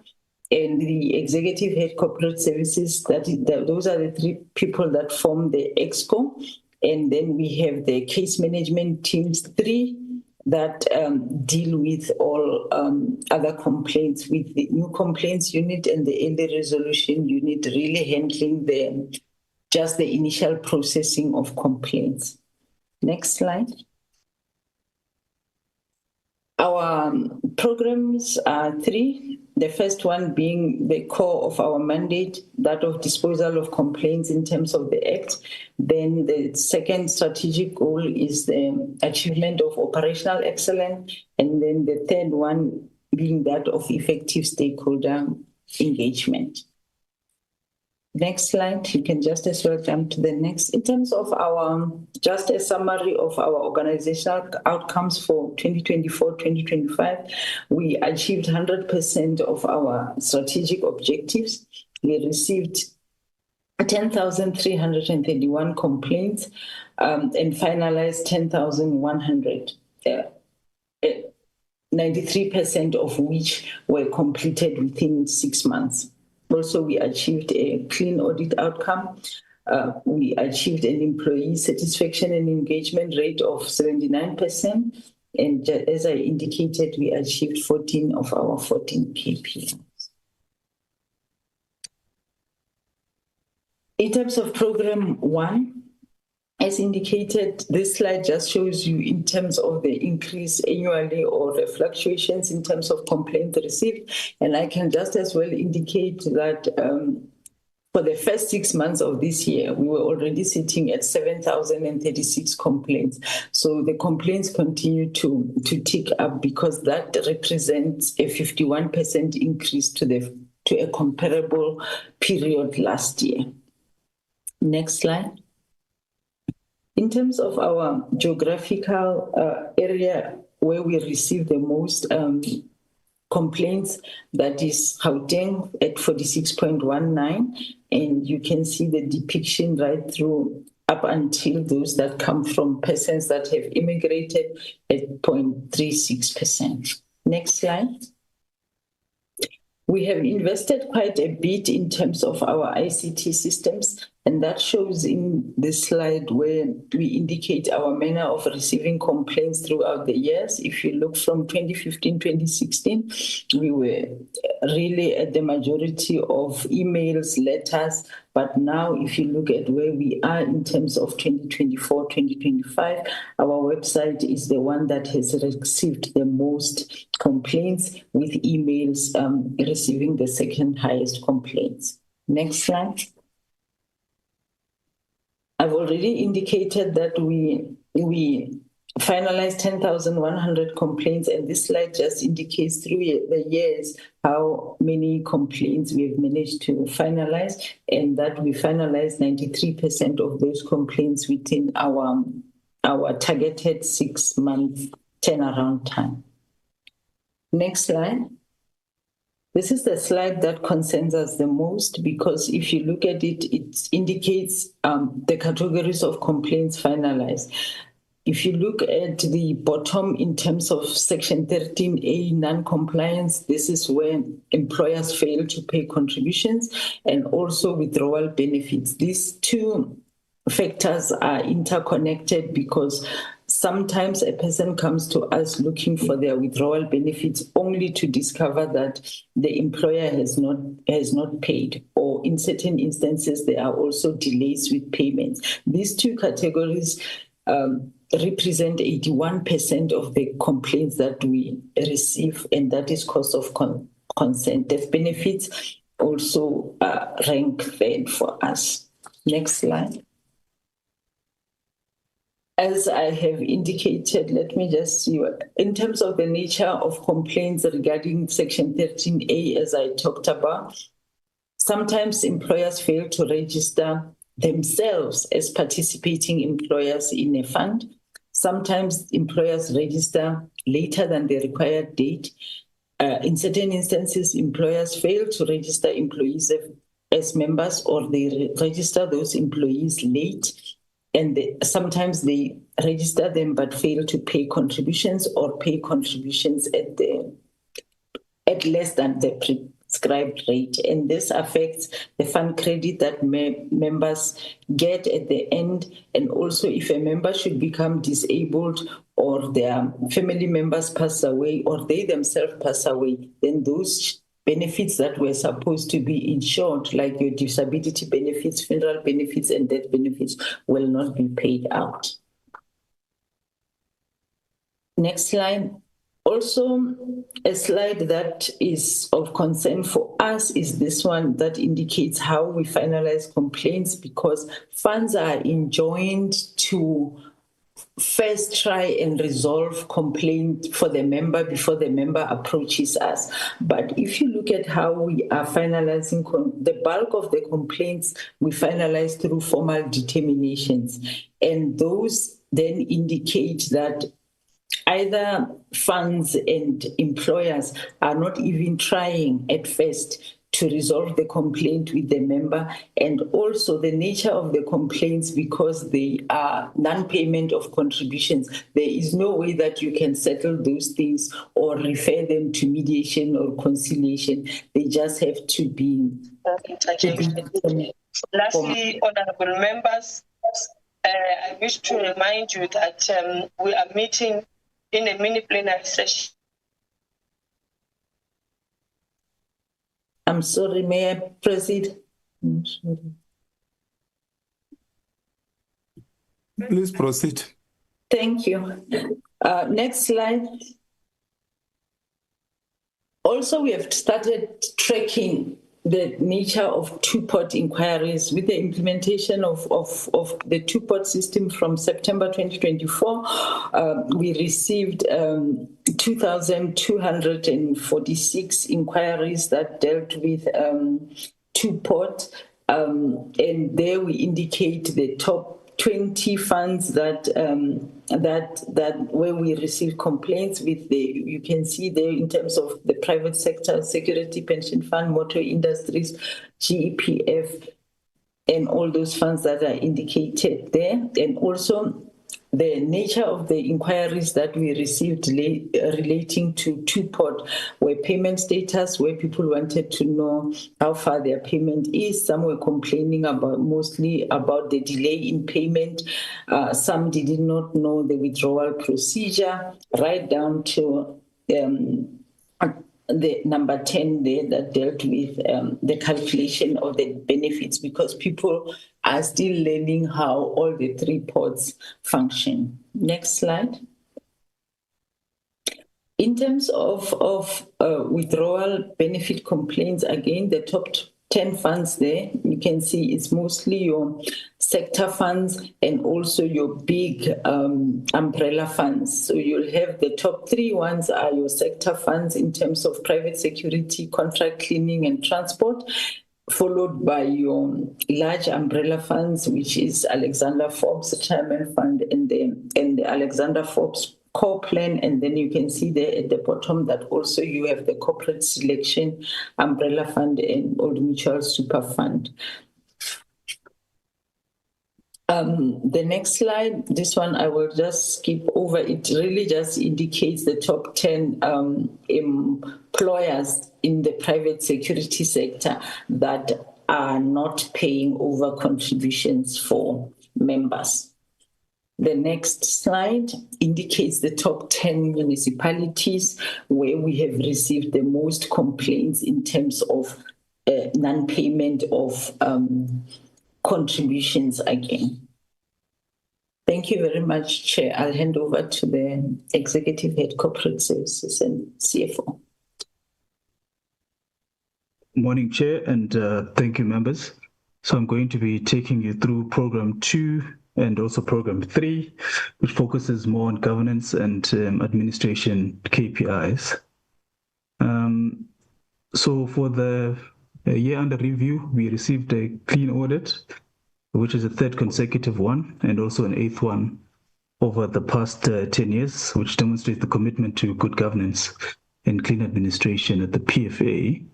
and the executive head corporate services. Those are the 3 people that form the EXCO. And then we have the case management teams, 3 that deal with all other complaints, with the new complaints unit and the early resolution unit really handling just the initial processing of complaints. Next slide. Our programs are 3. The first one being the core of our mandate, that of disposal of complaints in terms of the Act. Then the second strategic goal is the achievement of operational excellence. And then the third one being that of effective stakeholder engagement. Next slide, you can just as well jump to the next. In terms of our, just a summary of our organizational outcomes for 2024-2025, we achieved 100% of our strategic objectives. We received 10,331 complaints and finalized 10,100, 93% of which were completed within 6 months. Also, we achieved a clean audit outcome. We achieved an employee satisfaction and engagement rate of 79%. And as I indicated, we achieved 14 of our 14 KPIs. In terms of program 1, As indicated, this slide just shows you in terms of the increase annually or the fluctuations in terms of complaints received. And I can just as well indicate that for the first 6 months of this year, we were already sitting at 7,036 complaints. So the complaints continue to tick up because that represents a 51% increase to a comparable period last year. Next slide. In terms of our geographical area where we receive the most complaints, that is Gauteng at 46.19, and you can see the depiction right through up until those that come from persons that have immigrated at 0.36%. Next slide. We have invested quite a bit in terms of our ICT systems, and that shows in this slide where we indicate our manner of receiving complaints throughout the years. If you look from 2015, 2016, we were really at the majority of emails, letters, but now if you look at where we are in terms of 2024, 2025, our website is the one that has received the most complaints, with emails receiving the second highest complaints. Next slide. I've already indicated that we finalized 10,100 complaints, and this slide just indicates through the years how many complaints we have managed to finalize, and that we finalized 93% of those complaints within our targeted 6-month turnaround time. Next slide. This is the slide that concerns us the most because if you look at it, it indicates the categories of complaints finalized. If you look at the bottom in terms of Section 13A non-compliance, this is where employers fail to pay contributions and also withdrawal benefits. These two factors are interconnected because sometimes a person comes to us looking for their withdrawal benefits only to discover that the employer has not paid, or in certain instances there are also delays with payments. These two categories represent 81% of the complaints that we receive, and that is cause of consent. Death benefits also rank third for us. Next slide. As I have indicated, let me just see, in terms of the nature of complaints regarding Section 13A, as I talked about, sometimes employers fail to register themselves as participating employers in a fund. Sometimes employers register later than the required date. In certain instances, employers fail to register employees as members, or they register those employees late. And sometimes they register them but fail to pay contributions, or pay contributions at less than the prescribed rate. And this affects the fund credit that members get at the end. And also if a member should become disabled, or their family members pass away, or they themselves pass away, then those benefits that were supposed to be insured, like your disability benefits, funeral benefits, and death benefits, will not be paid out. Next slide. Also, a slide that is of concern for us is this one that indicates how we finalize complaints, because funds are enjoined to first try and resolve complaint for the member before the member approaches us. But if you look at how we are finalizing, the bulk of the complaints we finalize through formal determinations. And those then indicate that either funds and employers are not even trying at first to resolve the complaint with the member, and also the nature of the complaints, because they are non-payment of contributions. There is no way that you can settle those things or refer them to mediation or conciliation. They just have to be Lastly, honorable members, I wish to remind you that we are meeting in a mini plenary session. I'm sorry, may I proceed? Please proceed. Thank you. Next slide. Also, we have started tracking the nature of two-pot inquiries with the implementation of the two-pot system from September 2024. We received 2,246 inquiries that dealt with two-pot, and there we indicate the top 20 funds that where we receive complaints with you can see there in terms of the private sector, security pension fund, motor industries, GEPF, and all those funds that are indicated there, and also the nature of the inquiries that we received relating to two-pot were payment status, where people wanted to know how far their payment is. Some were complaining mostly about the delay in payment. Some did not know the withdrawal procedure, right down to the number 10 there that dealt with the calculation of the benefits, because people are still learning how all the three pots function. Next slide. In terms of withdrawal benefit complaints, again, the top 10 funds there, you can see it's mostly your sector funds and also your big umbrella funds. So you'll have the top 3 ones are your sector funds in terms of private security, contract cleaning and transport, followed by your large umbrella funds, which is Alexander Forbes Retirement Fund and the Alexander Forbes Core Plan, and then you can see there at the bottom that also you have the Corporate Selection Umbrella Fund and Old Mutual Super Fund. The next slide, this one I will just skip over. It really just indicates the top 10 employers in the private security sector that are not paying over contributions for members. The next slide indicates the top 10 municipalities where we have received the most complaints in terms of non-payment of contributions again. Thank you very much, Chair. I'll hand over to the Executive Head Corporate Services and CFO. Morning, Chair, and thank you, members. So I'm going to be taking you through Program 2 and also Program 3, which focuses more on governance and administration KPIs. So for the year under review, we received a clean audit, which is a 3rd consecutive one, and also an 8th one over the past 10 years, which demonstrates the commitment to good governance and clean administration at the PFA.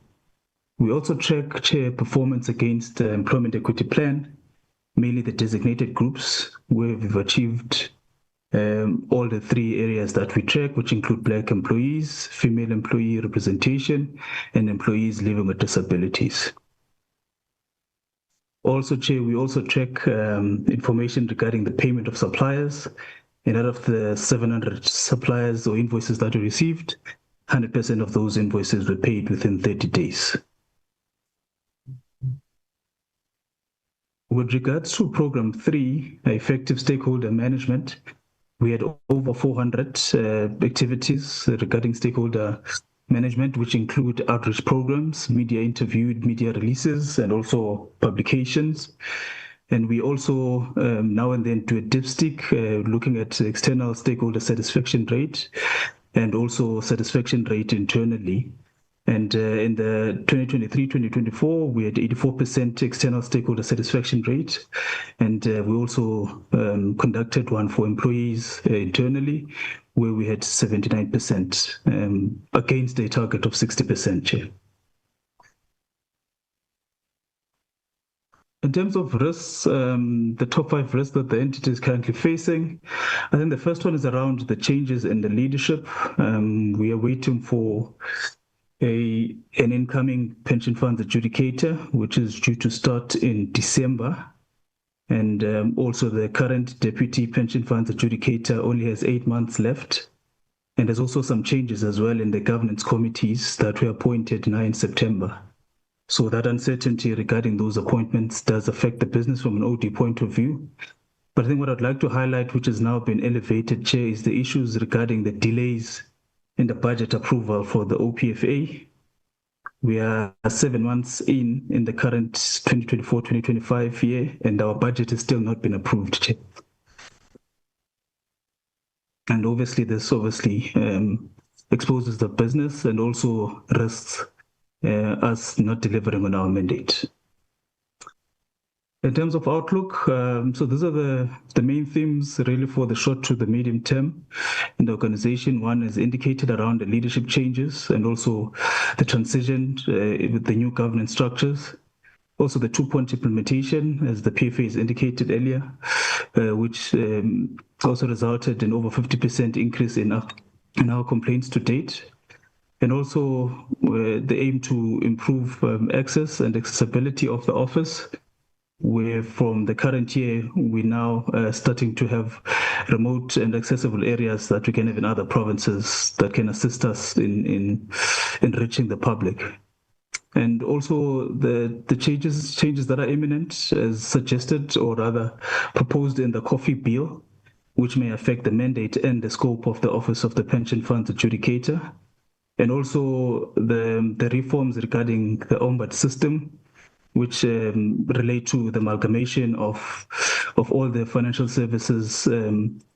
We also track Chair performance against the Employment Equity Plan, mainly the designated groups, where we've achieved all the 3 areas that we track, which include Black employees, female employee representation, and employees living with disabilities. Also, Chair, we also track information regarding the payment of suppliers, and out of the 700 suppliers or invoices that we received, 100% of those invoices were paid within 30 days. With regards to Program 3, effective stakeholder management, we had over 400 activities regarding stakeholder management, which include outreach programs, media interviewed, media releases, and also publications. And we also now and then do a dipstick, looking at external stakeholder satisfaction rate and also satisfaction rate internally. And in the 2023-2024, we had 84% external stakeholder satisfaction rate. And we also conducted one for employees internally, where we had 79% against a target of 60%, Chair. In terms of risks, the top 5 risks that the entity is currently facing, I think the first one is around the changes in the leadership. We are waiting for an incoming pension funds adjudicator, which is due to start in December. And also the current deputy pension funds adjudicator only has 8 months left. And there's also some changes as well in the governance committees that were appointed now in September. So that uncertainty regarding those appointments does affect the business from an OD point of view. But I think what I'd like to highlight, which has now been elevated, Chair, is the issues regarding the delays in the budget approval for the OPFA. We are 7 months in the current 2024-2025 year, and our budget has still not been approved, Chair. And obviously, this exposes the business and also risks us not delivering on our mandate. In terms of outlook, so these are the main themes really for the short to the medium term in the organization. One is indicated around the leadership changes and also the transition with the new governance structures. Also the 2-point implementation, as the PFA has indicated earlier, which also resulted in over 50% increase in our complaints to date. And also the aim to improve access and accessibility of the office, where from the current year, we're now starting to have remote and accessible areas that we can have in other provinces that can assist us in enriching the public. And also the changes that are imminent, as suggested or rather proposed in the coffee bill, which may affect the mandate and the scope of the Office of the Pension Funds Adjudicator, and also the reforms regarding the Ombud system, which relate to the amalgamation of all the financial services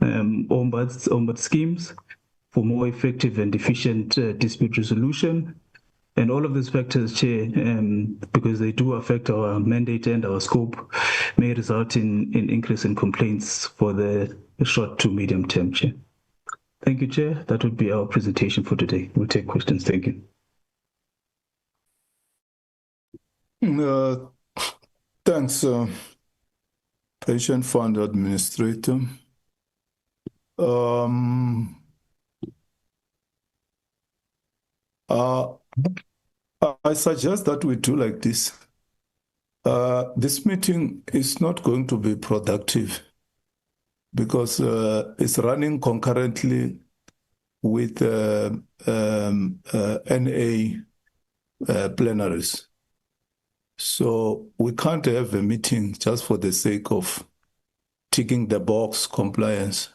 Ombud schemes for more effective and efficient dispute resolution. And all of these factors, Chair, because they do affect our mandate and our scope, may result in increase in complaints for the short to medium term, Chair. Thank you, Chair. That would be our presentation for today. We'll take questions. Thank you. Thanks, Pension Fund Administrator. I suggest that we do like this. This meeting is not going to be productive because it's running concurrently with NA plenaries. So we can't have a meeting just for the sake of ticking the box compliance.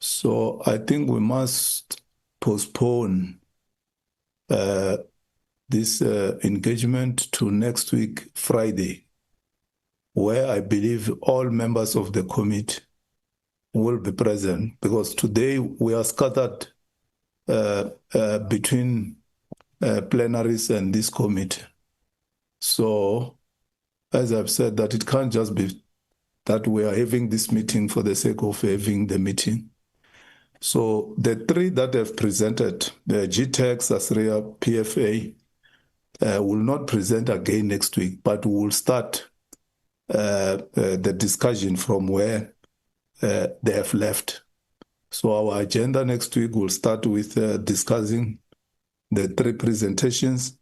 So I think we must postpone this engagement to next week, Friday, where I believe all members of the committee will be present, because today we are scattered between plenaries and this committee. So, as I've said, that it can't just be that we are having this meeting for the sake of having the meeting. So the three that have presented, the GTAC, SASRIA, PFA, will not present again next week, but we will start the discussion from where they have left. So our agenda next week will start with discussing the three presentations.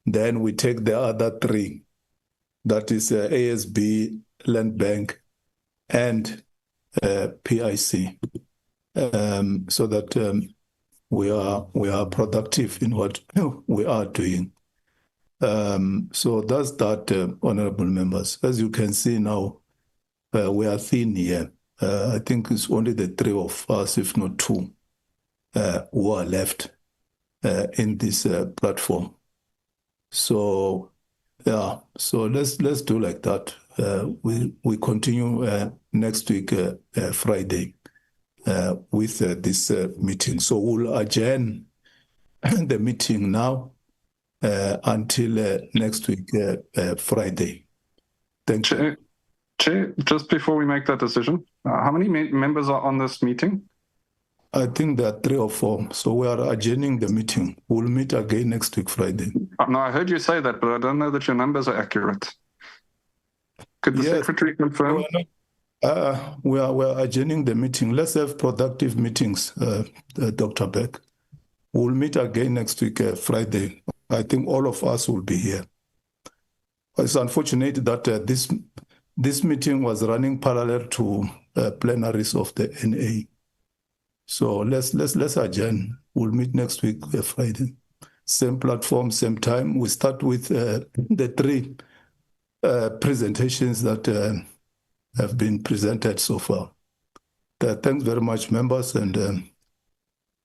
Then we take the other three, that is ASB, Land Bank, and PIC, so that we are productive in what we are doing. So that's that, honorable members. As you can see now, we are thin here. I think it's only the three of us, if not two, who are left in this platform. So yeah, so let's do like that. We continue next week, Friday, with this meeting. So we'll adjourn the meeting now until next week, Friday. Thank you. Chair, just before we make that decision, how many members are on this meeting? I think there are 3 or 4. So we are adjourning the meeting. We'll meet again next week, Friday. No, I heard you say that, but I don't know that your numbers are accurate. Could the secretary confirm? We are adjourning the meeting. Let's have productive meetings, Dr. Beck. We'll meet again next week, Friday. I think all of us will be here. It's unfortunate that this meeting was running parallel to plenaries of the NA. So let's adjourn. We'll meet next week, Friday. Same platform, same time. We start with the 3 presentations that have been presented so far. Thanks very much, members and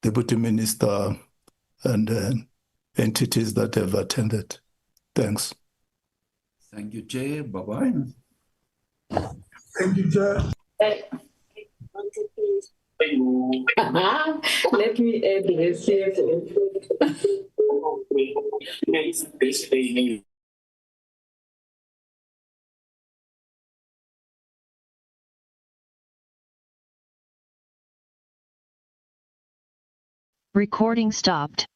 Deputy Minister and entities that have attended. Thanks. Thank you, Chair. Bye-bye. Thank you, Chair. Let me add the Recording stopped.